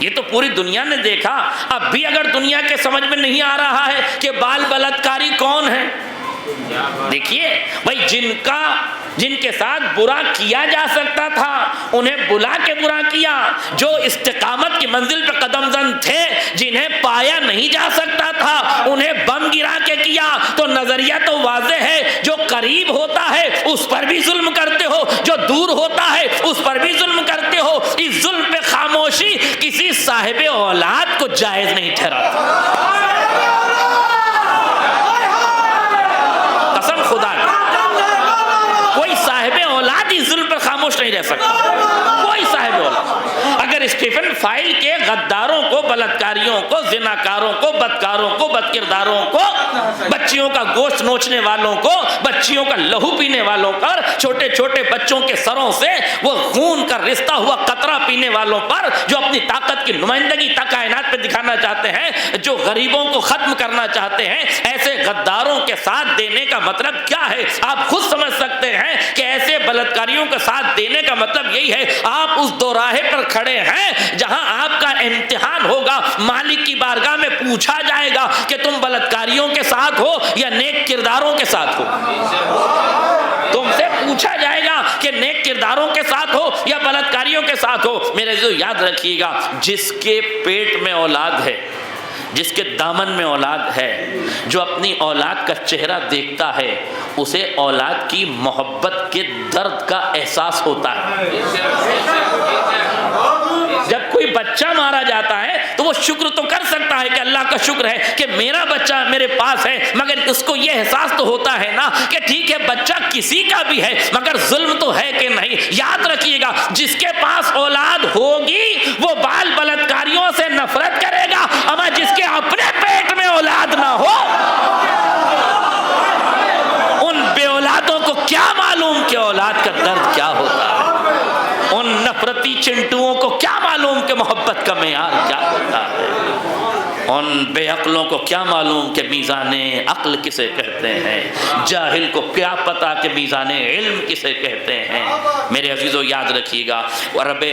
یہ تو پوری دنیا نے دیکھا. اب بھی اگر دنیا کے سمجھ میں نہیں آ رہا ہے کہ بال بلتکاری کون ہے، دیکھیے بھائی جن کے ساتھ برا کیا جا سکتا تھا انہیں بلا کے برا کیا. جو استقامت کی منزل پہ قدم زن تھے، جنہیں پایا نہیں جا سکتا تھا، انہیں بم گرا کے کیا. تو نظریہ تو واضح ہے، جو قریب ہوتا ہے اس پر بھی ظلم کرتے ہو، جو دور ہوتا ہے اس پر بھی ظلم کرتے ہو. اس ظلم پہ خاموشی کسی صاحب اولاد کو جائز نہیں ٹھہراتا. قسم خدا کی کوئی صاحب اولاد اس ظلم پر خاموش نہیں رہ سکتا. کوئی صاحب اولاد اگر اسٹیفن فائل کے غداروں کو، بلتکاریوں کو، زناکاروں کو، بدکاروں کو، بدکرداروں کو، بچیوں کا گوشت نوچنے والوں کو، بچیوں کا لہو پینے والوں پر، چھوٹے چھوٹے بچوں کے سروں سے وہ خون کا رشتہ ہوا قطرہ پینے والوں پر، جو اپنی طاقت کی نمائندگی کائنات پہ دکھانا چاہتے ہیں، جو غریبوں کو ختم کرنا چاہتے ہیں، ایسے غداروں کے ساتھ دینے کا مطلب کیا ہے؟ آپ خود سمجھ سکتے ہیں کہ ایسے بلتکاریوں کا ساتھ دینے کا مطلب یہی ہے آپ اس دو راہے پر کھڑے ہیں جہاں آپ کا امتحان ہوگا. مالک کی بارگاہ میں پوچھا جائے گا کہ تم بلتکاریوں کے ساتھ ہو یا نیک کرداروں کے ساتھ ہو. تم سے پوچھا جائے گا کہ نیک کرداروں کے ساتھ ہو یا بلتکاریوں کے ساتھ ہو. میرے جو یاد رکھیے گا، جس کے پیٹ میں اولاد ہے، جس کے دامن میں اولاد ہے، جو اپنی اولاد کا چہرہ دیکھتا ہے، اسے اولاد کی محبت کے درد کا احساس ہوتا ہے. جب کوئی بچہ مارا جاتا ہے تو وہ شکر تو کر سکتا ہے کہ اللہ کا شکر ہے کہ میرا بچہ میرے پاس ہے، مگر اس کو یہ احساس تو ہوتا ہے نا کہ ٹھیک ہے بچہ کسی کا بھی ہے مگر ظلم تو ہے کہ نہیں۔ یاد رکھیے گا جس کے پاس اولاد ہوگی وہ بال بلاత్కాریوں سے نفرت کرے گا، اما جس کے اپنے پیٹ میں اولاد نہ ہو ان بے اولادوں کو کیا معلوم کہ اولاد کا درد کیا ہوتا ہے، ان نفرتی چنٹوؤں کو کیا معلوم کہ محبت کا معیار کیا ہوتا ہے، ان بے عقلوں کو کیا معلوم کہ میزان عقل کسے کہتے ہیں، جاہل کو کیا پتا کہ میزان علم کسے کہتے ہیں۔ میرے عزیزو یاد رکھیے گا عرب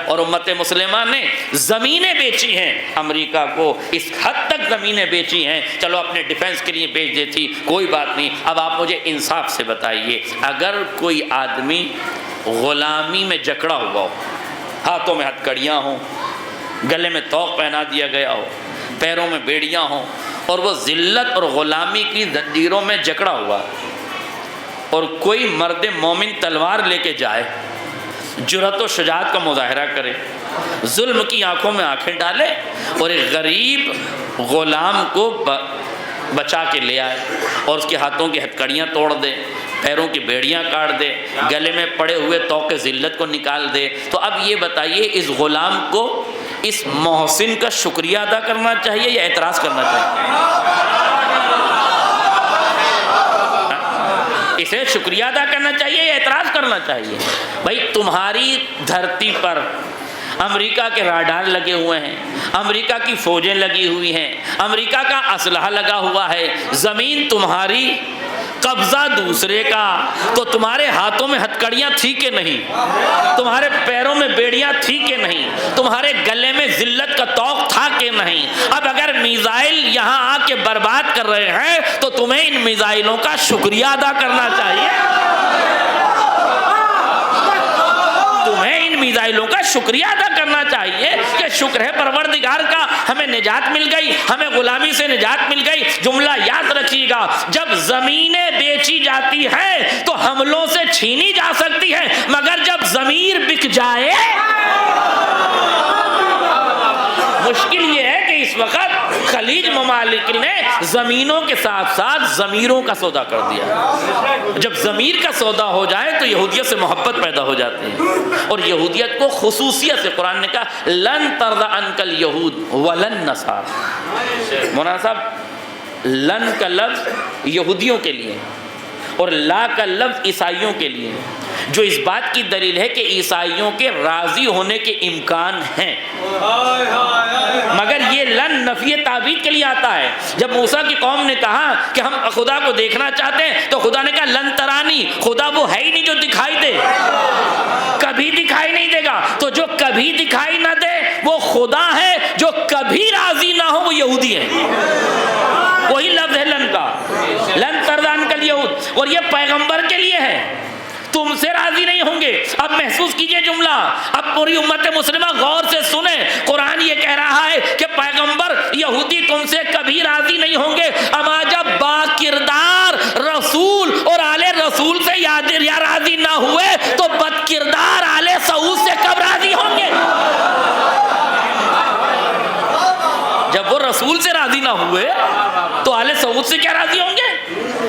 اور امت مسلمہ نے زمینیں بیچی ہیں امریکہ کو، اس حد تک زمینیں بیچی ہیں، چلو اپنے ڈیفنس کے لیے بیچ دیتی کوئی بات نہیں۔ اب آپ مجھے انصاف سے بتائیے اگر کوئی آدمی غلامی میں جکڑا ہوا ہو، ہاتھوں میں ہتھکڑیاں ہوں، گلے میں طوق پہنا دیا گیا ہو، پیروں میں بیڑیاں ہوں، اور وہ ذلت اور غلامی کی زنجیروں میں جکڑا ہوا، اور کوئی مرد مومن تلوار لے کے جائے، جرأت و شجاعت کا مظاہرہ کرے، ظلم کی آنکھوں میں آنکھیں ڈالے اور ایک غریب غلام کو بچا کے لے آئے اور اس کے ہاتھوں کی ہتھکڑیاں توڑ دے، پیروں کی بیڑیاں کاٹ دے، گلے میں پڑے ہوئے طوق ذلت کو نکال دے، تو اب یہ بتائیے اس غلام کو اس محسن کا شکریہ ادا کرنا چاہیے یا اعتراض کرنا چاہیے؟ اسے شکریہ ادا کرنا چاہیے یا اعتراض کرنا چاہیے؟ بھائی تمہاری دھرتی پر امریکہ کے راڈار لگے ہوئے ہیں، امریکہ کی فوجیں لگی ہوئی ہیں، امریکہ کا اسلحہ لگا ہوا ہے، زمین تمہاری قبضہ دوسرے کا، تو تمہارے ہاتھوں میں ہتھکڑیاں تھی کہ نہیں، تمہارے پیروں میں بیڑیاں تھی کہ نہیں، تمہارے گلے میں ذلت کا طوق تھا کہ نہیں؟ اب اگر میزائل یہاں آ کے برباد کر رہے ہیں تو تمہیں ان میزائلوں کا شکریہ ادا کرنا چاہیے، تمہیں ان میزائلوں کا شکریہ ادا کرنا چاہیے کہ شکر ہے پروردگار کا ہمیں نجات مل گئی، ہمیں غلامی سے نجات مل گئی۔ جملہ یاد رکھیے گا جب زمینیں بیچی جاتی ہیں تو حملوں سے چھینی جا سکتی ہے، مگر جب ضمیر بک جائے، مشکل یہ ہے کہ اس وقت خلیج ممالک نے زمینوں کے ساتھ ساتھ ضمیروں کا سودا کر دیا۔ جب ضمیر کا سودا ہو جائے تو یہودیت سے محبت پیدا ہو جاتی ہے، اور یہودیت کو خصوصیت سے قرآن نے کہا لن ترضى عنك اليهود ولن النصارى۔ مولانا صاحب لن کا لفظ یہودیوں کے لیے اور لا کا لفظ عیسائیوں کے لیے، جو اس بات کی دلیل ہے کہ عیسائیوں کے راضی ہونے کے امکان ہیں، مگر یہ لن نفی تعبید کے لیے آتا ہے۔ جب موسیٰ کی قوم نے کہا کہ ہم خدا کو دیکھنا چاہتے ہیں تو خدا نے کہا لن ترانی، خدا وہ ہے ہی نہیں جو دکھائی دے، کبھی دکھائی نہیں دے گا، تو جو کبھی دکھائی نہ دے وہ خدا ہے، جو کبھی راضی نہ ہو وہ یہودی ہے، وہی لفظ ہے لن کا، لن ترضى عنك اليهود، اور یہ پیغمبر کے لیے ہے، تم سے راضی نہیں ہوں گے۔ اب محسوس کیجئے جملہ، اب پوری امت مسلمہ غور سے سنیں، قرآن یہ کہہ رہا ہے کہ پیغمبر یہودی تم سے کبھی راضی نہیں ہوں گے، اما جب با کردار رسول اور آل رسول سے یا راضی نہ ہوئے تو بد کردار آل سعود سے کب راضی ہوں گے؟ جب وہ رسول سے راضی نہ ہوئے تو آل سعود سے کیا راضی ہوں گے؟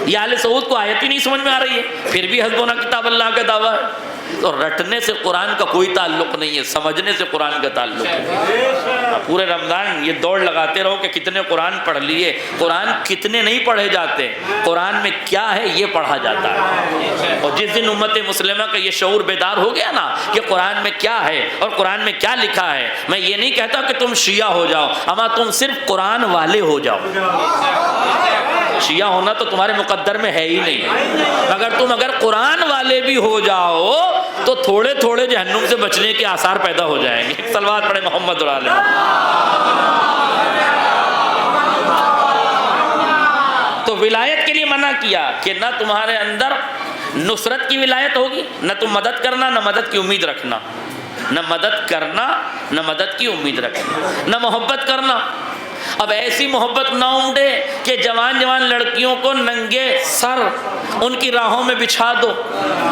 یہ آل سعود کو آیت ہی نہیں سمجھ میں آ رہی ہے، پھر بھی حسبنا کتاب اللہ کا دعویٰ ہے۔ تو رٹنے سے قرآن کا کوئی تعلق نہیں ہے، سمجھنے سے قرآن کا تعلق ہے۔ پورے رمضان یہ دوڑ لگاتے رہو کہ کتنے قرآن پڑھ لیے، قرآن کتنے نہیں پڑھے جاتے، قرآن میں کیا ہے یہ پڑھا جاتا ہے۔ اور جس دن امت مسلمہ کا یہ شعور بیدار ہو گیا نا کہ قرآن میں کیا ہے اور قرآن میں کیا لکھا ہے، میں یہ نہیں کہتا کہ تم شیعہ ہو جاؤ، اما تم صرف قرآن والے ہو جاؤ۔ شیعہ ہونا تو تمہارے مقدر میں ہے ہی نہیں، اگر قرآن والے بھی ہو جاؤ تو تھوڑے تھوڑے جہنم سے بچنے کے آثار پیدا ہو جائیں گے۔ صلوات پڑھے محمد اور آل محمد۔ تو ولایت کے لیے منع کیا کہ نہ تمہارے اندر نصرت کی ولایت ہوگی، نہ تم مدد کرنا نہ مدد کی امید رکھنا، نہ مدد کرنا نہ مدد کی امید رکھنا، نہ محبت کرنا اب ایسی محبت نہ امڈے کہ جوان جوان لڑکیوں کو ننگے سر ان کی راہوں میں بچھا دو۔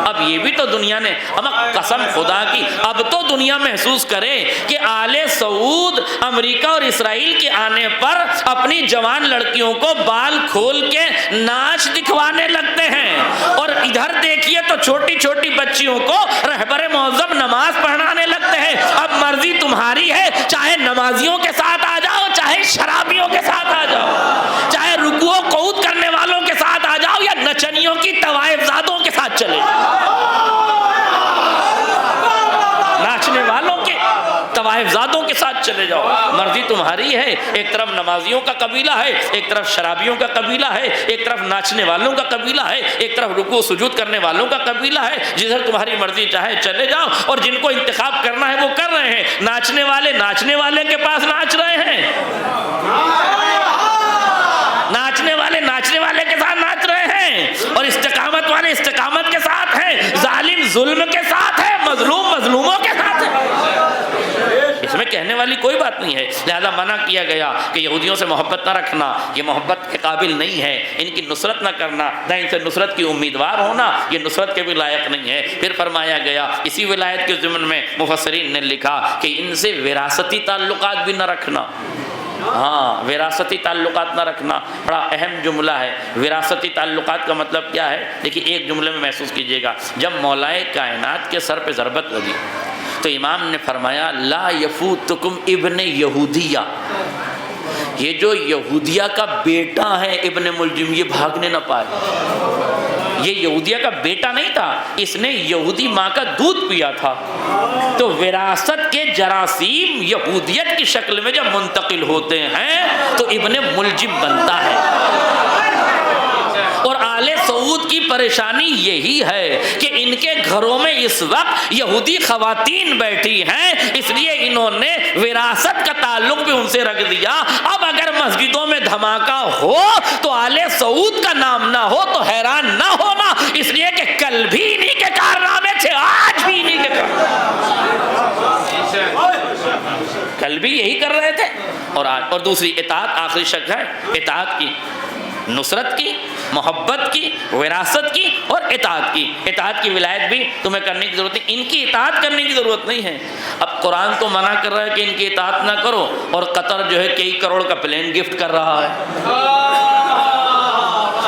اب یہ بھی تو دنیا نے، اب قسم خدا کی اب تو دنیا محسوس کرے کہ آل سعود امریکہ اور اسرائیل کے آنے پر اپنی جوان لڑکیوں کو بال کھول کے ناچ دکھوانے لگتے ہیں، اور ادھر دیکھیے تو چھوٹی چھوٹی بچیوں کو رہبر معظم نماز پڑھانے لگتے ہیں۔ اب مرضی تمہاری ہے، چاہے نمازیوں کے ساتھ آ جاؤ، چاہے شرابیوں کے ساتھ آ جاؤ، چاہے رکوع قعود کرنے والوں کے ساتھ آ جاؤ، یا نچنیوں کی طوائف زادوں کے ساتھ چلے جاؤ، ناچنے والوں کے طوائف زادوں کے ساتھ چلے جاؤ، مرضی تمہاری ہے۔ ایک طرف نمازیوں کا قبیلہ ہے، ایک طرف شرابیوں کا قبیلہ ہے، ایک طرف ناچنے والوں کا قبیلہ ہے، ایک طرف رکوع سجود کرنے والوں کا قبیلہ ہے۔ جدھر تمہاری مرضی چاہے چلے جاؤ، اور جن کو انتخاب کرنا ہے وہ کر رہے ہیں۔ ناچنے والے ناچنے والے کے پاس ناچ رہے ہیں، ناچنے والے ناچنے والے کے ساتھ ناچ رہے ہیں، اور استقامت والے استقامت کے ساتھ ہیں، ظالم ظلم کے ساتھ ہے، مظلوم مظلوموں کے ساتھ ہے۔ اس میں کہنے والی کوئی بات نہیں ہے۔ لہذا منع کیا گیا کہ یہودیوں سے محبت نہ رکھنا، یہ محبت کے قابل نہیں ہے، ان کی نصرت نہ کرنا، نہ ان سے نصرت کی امیدوار ہونا، یہ نصرت کے بھی لائق نہیں ہے۔ پھر فرمایا گیا اسی ولایت کے ضمن میں مفسرین نے لکھا کہ ان سے وراثتی تعلقات بھی نہ رکھنا۔ ہاں، وراثتی تعلقات نہ رکھنا بڑا اہم جملہ ہے۔ وراثتی تعلقات کا مطلب کیا ہے؟ دیکھیے ایک جملے میں محسوس کیجئے گا۔ جب مولائے کائنات کے سر پہ ضربت لگی تو امام نے فرمایا لا یفوتکم ابن یہودیہ، یہ جو یہودیہ کا بیٹا ہے ابن ملجم، یہ بھاگنے نہ پائے۔ یہ یہودیہ کا بیٹا نہیں تھا، اس نے یہودی ماں کا دودھ پیا تھا، تو وراثت کے جراثیم یہودیت کی شکل میں جب منتقل ہوتے ہیں تو ابن ملجم بنتا ہے۔ اور آل سعود کی پریشانی یہی ہے کہ ان کے گھروں میں اس وقت یہودی خواتین بیٹھی ہیں، اس لیے انہوں نے وراثت کا تعلق بھی ان سے رکھ دیا۔ اب اگر مسجدوں میں دھماکہ ہو تو آل سعود کا نام نہ ہو تو حیران نہ ہونا، اس لیے کہ کل بھی انہی کے کارنامے تھے، آج بھی انہی کے کل بھی یہی کر رہے تھے اور آج۔ اور دوسری اطاعت، آخری شک ہے اطاعت کی، نصرت کی، محبت کی، وراثت کی اور اطاعت کی۔ اطاعت کی ولایت بھی تمہیں کرنے کی ضرورت نہیں، ان کی اطاعت کرنے کی ضرورت نہیں ہے۔ اب قرآن تو منع کر رہا ہے کہ ان کی اطاعت نہ کرو، اور قطر جو ہے کئی کروڑ کا پلین گفٹ کر رہا ہے۔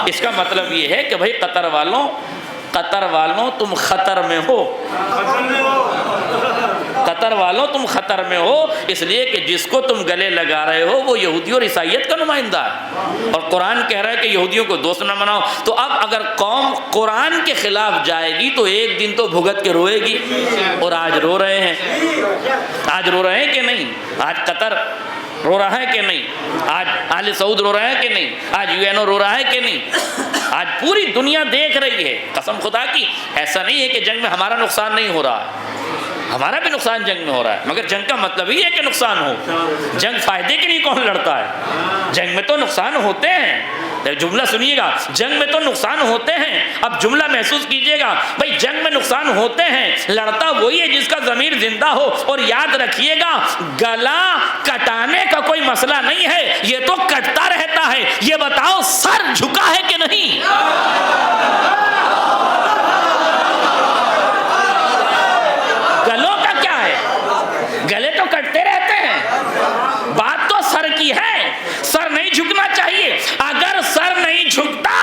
اس کا مطلب یہ ہے کہ بھائی قطر والوں تم خطر میں ہو، قطر والوں تم خطر میں ہو، اس لیے کہ جس کو تم گلے لگا رہے ہو وہ یہودی اور عیسائیت کا نمائندہ ہے، اور قرآن کہہ رہا ہے کہ یہودیوں کو دوست نہ بناؤ۔ تو اب اگر قوم قرآن کے خلاف جائے گی تو ایک دن تو بھگت کے روئے گی، اور آج رو رہے ہیں، آج رو رہے ہیں کہ نہیں؟ آج قطر رو رہا ہے کہ نہیں؟ آج آل سعود رو رہا ہے کہ نہیں؟ آج UN رو رہا ہے کہ نہیں؟ آج پوری دنیا دیکھ رہی ہے۔ قسم خدا کی ایسا نہیں ہے کہ جنگ میں ہمارا نقصان نہیں ہو رہا ہے، ہمارا بھی نقصان جنگ میں ہو رہا ہے، مگر جنگ کا مطلب ہی ہے کہ نقصان ہو۔ جنگ فائدے کے لیے کون لڑتا ہے؟ جنگ میں تو نقصان ہوتے ہیں۔ جملہ سنیے گا، جنگ میں تو نقصان ہوتے ہیں۔ اب جملہ محسوس کیجئے گا، بھئی جنگ میں نقصان ہوتے ہیں، لڑتا وہی ہے جس کا ضمیر زندہ ہو۔ اور یاد رکھیے گا گلا کٹانے کا کوئی مسئلہ نہیں ہے، یہ تو کٹتا رہتا ہے۔ یہ بتاؤ سر جھکا ہے کہ نہیں؟ گلوں کا کیا ہے؟ گلے تو کٹتے رہتے ہیں، بات تو سر کی ہے، سر نہیں جھکنا چاہیے۔ اگر سر نہیں جھکتا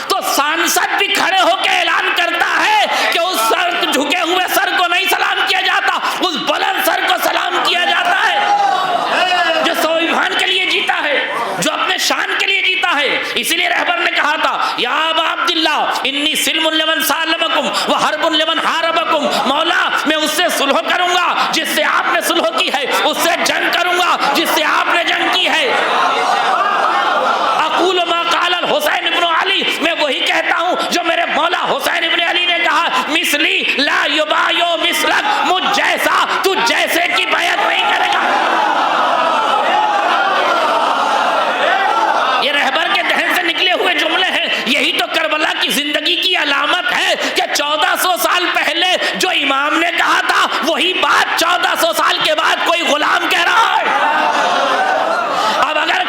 تو سانسد بھی کھڑے ہو کے اعلان کرتا ہے کہ اس سر جھکے ہوئے سر کو نہیں سلام کیا جاتا، اس بلند سر کو سلام کیا جاتا ہے جو سویبھان کے لیے جیتا ہے، جو اپنے شان کے لیے جیتا ہے۔ اسی لیے رہبر نے کہا تھا یا ابا عبداللہ انی سلم لمن سالمکم وحرب لمن حاربکم، مولا میں اس سے صلح کروں گا جس سے آپ نے صلح کی ہے، اس سے جنگ کروں گا جس سے آپ نے جنگ کی ہے۔ اقول ما قال الحسین ابن علی، میں وہی کہتا ہوں جو میرے مولا حسین ابن علی نے کہا، مثلی لا یبایع مثلک، مجھ جیسا تو جیسے کی بیعت نہیں کرے گا۔ یہ رہبر کے دہن سے نکلے ہوئے جملے ہیں، یہی تو کربلا کی زندگی کی علامت ہے کہ 1400 سال پہلے جو امام نے کہا تھا وہی بات 1400 سال کے بعد کوئی غلام کہہ رہا ہے۔ اب اگر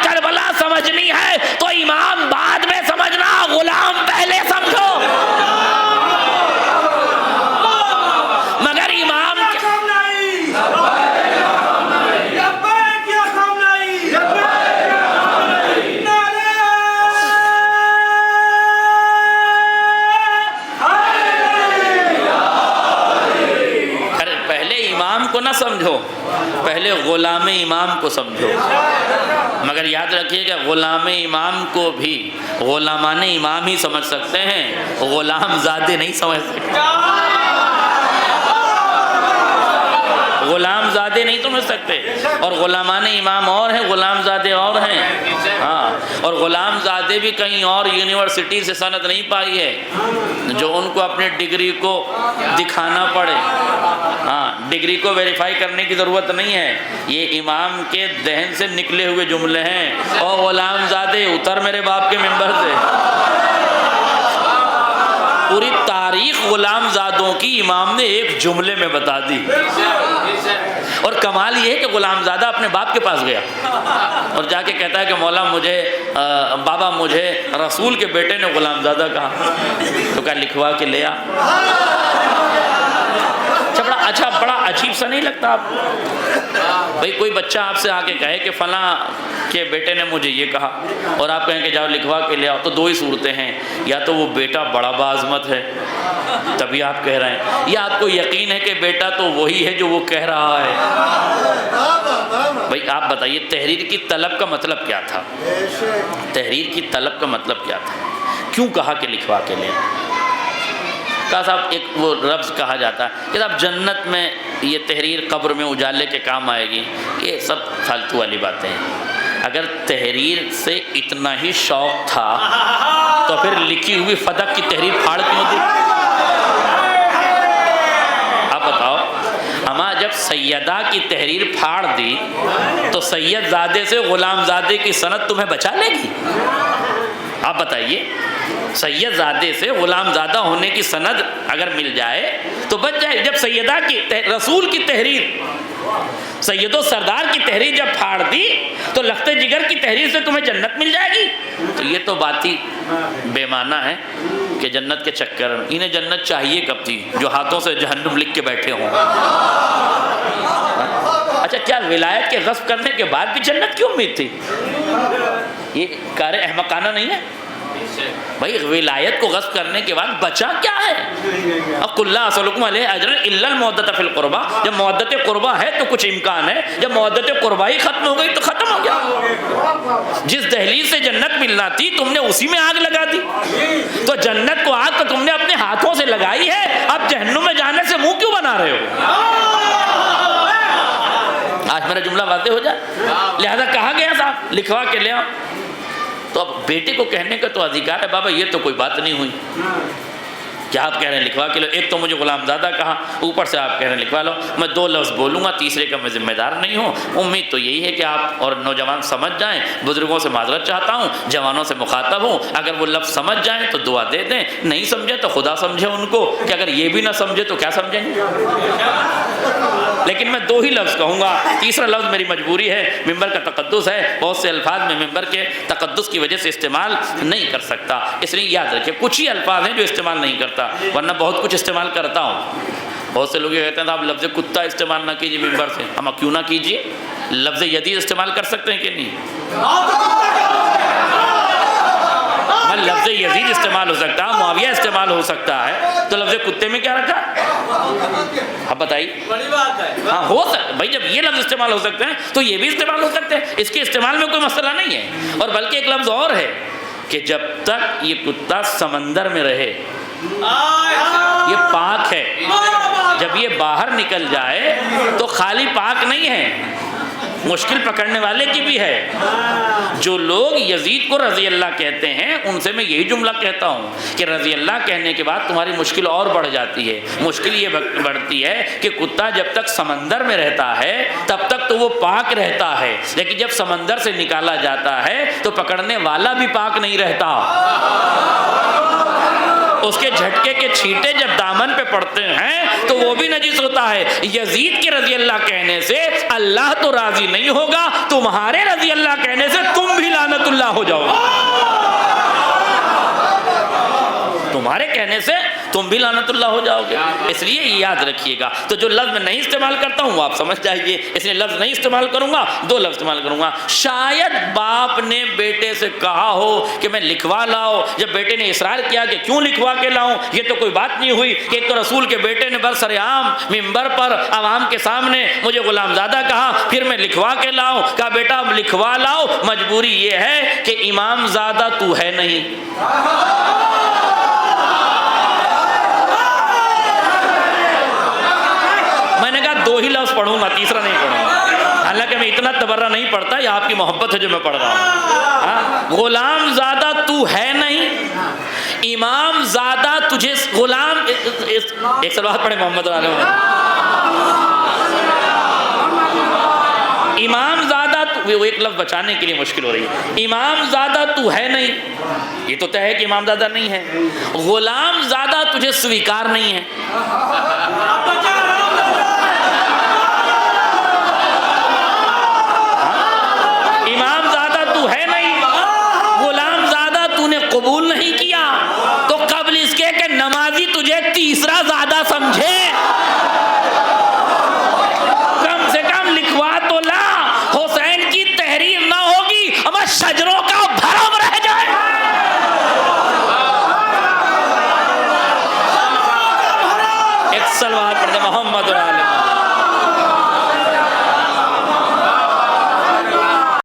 امام کو نہ سمجھو، پہلے غلام امام کو سمجھو۔ مگر یاد رکھیے کہ غلام امام کو بھی غلامان امام ہی سمجھ سکتے ہیں، غلام زادے نہیں سمجھ سکتے، غلام زادے نہیں سمجھ سکتے۔ اور غلامان امام اور ہیں، غلام زادے اور ہیں۔ ہاں، اور غلام زادے بھی کہیں اور یونیورسٹی سے سند نہیں پائی ہے جو ان کو اپنی ڈگری کو دکھانا پڑے۔ ہاں، ڈگری کو ویریفائی کرنے کی ضرورت نہیں ہے، یہ امام کے ذہن سے نکلے ہوئے جملے ہیں۔ او غلام زادے اتر میرے باپ کے منبر سے۔ پوری تاریخ غلام زادوں کی امام نے ایک جملے میں بتا دی۔ اور کمال یہ ہے کہ غلام زادہ اپنے باپ کے پاس گیا اور جا کے کہتا ہے کہ مولا مجھے بابا مجھے رسول کے بیٹے نے غلام زادہ کہا۔ تو کہا لکھوا کے لے آ۔ بڑا عجیب سا نہیں لگتا آپ کو؟ بھئی کوئی بچہ آپ سے آ کے کہے کہ فلاں کے بیٹے نے مجھے یہ کہا اور آپ کہیں کہ جاؤ لکھوا کے لے آؤ، تو دو ہی صورتیں ہیں، یا تو وہ بیٹا بڑا باعظمت ہے تبھی آپ کہہ رہے ہیں، یا آپ کو یقین ہے کہ بیٹا تو وہی ہے جو وہ کہہ رہا ہے۔ بھئی آپ بتائیے تحریر کی طلب کا مطلب کیا تھا؟ تحریر کی طلب کا مطلب کیا تھا؟ کیوں کہا کہ لکھوا کے لیں؟ کہا صاحب ایک وہ لفظ کہا جاتا ہے کہ صاحب جنت میں یہ تحریر قبر میں اجالے کے کام آئے گی، یہ سب فالتو والی باتیں ہیں۔ اگر تحریر سے اتنا ہی شوق تھا تو پھر لکھی ہوئی فدق کی تحریر پھاڑ کیوں دی؟ آپ بتاؤ، اما جب سیدہ کی تحریر پھاڑ دی تو سید زادے سے غلام زادے کی سند تمہیں بچا لے گی؟ آپ بتائیے، سید زادے سے غلام زادہ ہونے کی سند اگر مل جائے تو بچ جائے۔ جب سیدہ کی رسول کی تحریر، سید و سردار کی تحریر جب پھاڑ دی تو لخت جگر کی تحریر سے تمہیں جنت مل جائے گی؟ تو یہ تو بات ہی بے معنی ہے کہ جنت کے چکر میں انہیں جنت چاہیے کب تھی جو ہاتھوں سے جہنم لکھ کے بیٹھے ہوں۔ اچھا کیا ولایت کے غصب کرنے کے بعد بھی جنت کی امید تھی؟ یہ کار احمقانہ نہیں ہے؟ بھائی ولایت کو غصب کرنے کے بعد بچا کیا ہے؟ قُلْ لَا أَسْأَلُكُمْ عَلَيْهِ أَجْرًا إِلَّا الْمَوَدَّةَ فِي الْقُرْبَى۔ جب مودت قربہ ہے تو کچھ امکان ہے، جب مودت قربہ ہی ختم ہو گئی تو ختم ہو گیا۔ جس دہلیز سے جنت ملنا تھی تم نے اسی میں آگ لگا دی، تو جنت کو آگ تو تم نے اپنے ہاتھوں سے لگائی ہے، اب جہنم میں جانے سے منہ کیوں بنا رہے ہو؟ آج میرا جملہ واضح ہو جائے۔ لہذا کہا گیا صاحب لکھوا کے لے آؤ۔ تو اب بیٹے کو کہنے کا تو ادھیکار ہے، بابا یہ تو کوئی بات نہیں ہوئی، کیا آپ کہہ رہے ہیں لکھوا کے لو؟ ایک تو مجھے غلام زادہ کہا، اوپر سے آپ کہہ رہے ہیں لکھوا لو۔ میں دو لفظ بولوں گا، تیسرے کا میں ذمہ دار نہیں ہوں۔ امید تو یہی ہے کہ آپ اور نوجوان سمجھ جائیں، بزرگوں سے معذرت چاہتا ہوں، جوانوں سے مخاطب ہوں، اگر وہ لفظ سمجھ جائیں تو دعا دے دیں، نہیں سمجھے تو خدا سمجھے ان کو، کہ اگر یہ بھی نہ سمجھے تو کیا سمجھیں گے؟ لیکن میں دو ہی لفظ کہوں گا، تیسرا لفظ میری مجبوری ہے، ممبر کا تقدس ہے، بہت سے الفاظ میں ممبر کے تقدس کی وجہ سے استعمال نہیں کر سکتا، اس لیے یاد رکھیں کچھ ہی الفاظ ہیں جو استعمال نہیں کرتا، ورنہ بہت کچھ استعمال کرتا ہوں۔ بہت سے لوگ یہ کہتے ہیں آپ لفظ کتا استعمال نہ کیجیے ممبر سے، ہم کیوں نہ کیجیے؟ لفظ یزید استعمال کر سکتے ہیں کہ نہیں؟ لفظ یزید استعمال ہو سکتا ہے، معاویہ استعمال ہو سکتا ہے، تو لفظ کتے میں کیا رکھا؟ اب بتائیے، بڑی بات ہے۔ ہاں ہو سکتا بھائی، جب یہ لفظ استعمال ہو سکتے ہیں تو یہ بھی استعمال ہو سکتے ہیں، اس کے استعمال میں کوئی مسئلہ نہیں ہے۔ اور بلکہ ایک لفظ اور ہے کہ جب تک یہ کتا سمندر میں رہے یہ پاک ہے، جب یہ باہر نکل جائے تو خالی پاک نہیں ہے، مشکل پکڑنے والے کی بھی ہے۔ جو لوگ یزید کو رضی اللہ کہتے ہیں ان سے میں یہی جملہ کہتا ہوں کہ رضی اللہ کہنے کے بعد تمہاری مشکل اور بڑھ جاتی ہے۔ مشکل یہ بڑھتی ہے کہ کتا جب تک سمندر میں رہتا ہے تب تک تو وہ پاک رہتا ہے، لیکن جب سمندر سے نکالا جاتا ہے تو پکڑنے والا بھی پاک نہیں رہتا، اس کے جھٹکے کے چھینٹے جب دامن پہ پڑتے ہیں تو وہ بھی نجس ہوتا ہے۔ یزید کے رضی اللہ کہنے سے اللہ تو راضی نہیں ہوگا، تمہارے رضی اللہ کہنے سے تم بھی لعنت اللہ ہو جاؤ گے، تمہارے کہنے سے تم بھی لعنت اللہ ہو جاؤ گے. اس لیے یاد رکھیے گا. تو جو لفظ میں نہیں استعمال کرتا ہوں وہ آپ سمجھ جائیے. اس لیے لفظ نہیں استعمال کروں گا, دو لفظ استعمال کروں گا. شاید باپ نے بیٹے سے کہا ہو کہ میں لکھوا لاؤ. جب بیٹے نے اصرار کیا کہ کیوں لکھوا کے لاؤں, یہ تو کوئی بات نہیں ہوئی کہ ایک تو رسول کے بیٹے نے برسر عام ممبر پر عوام کے سامنے مجھے غلام زادہ کہا, پھر میں لکھوا کے لاؤں. کہا بیٹا اب لکھوا لاؤ, مجبوری یہ ہے کہ امام زادہ تو ہے نہیں. میں نے کہا دو ہی لفظ پڑھوں گا, تیسرا نہیں پڑھوں گا. حالانکہ میں اتنا تبرہ نہیں پڑھتا, یہ آپ کی محبت ہے جو میں پڑھ رہا ہوں. غلام زادہ تو ہے نہیں, امام زادہ تجھے غلام. ایک سلوات پڑھے محمد علیہ امام زادہ. وہ ایک لفظ بچانے کے لیے مشکل ہو رہی ہے. امام زادہ تو ہے نہیں, یہ تو طے ہے کہ امام زادہ نہیں ہے. غلام زادہ تجھے سویکار نہیں ہے. امام زادہ تو ہے نہیں, غلام زادہ تو نے قبول نہیں کیا, تو قبل اس کے کہ نمازی تجھے تیسرا زادہ سمجھے, کم سے کم لکھوا تو لا. حسین کی تحریر نہ ہوگی, ہمیں شجروں کا بھرم رہ جائے. ایک سلوات پڑھ دے محمد علیہ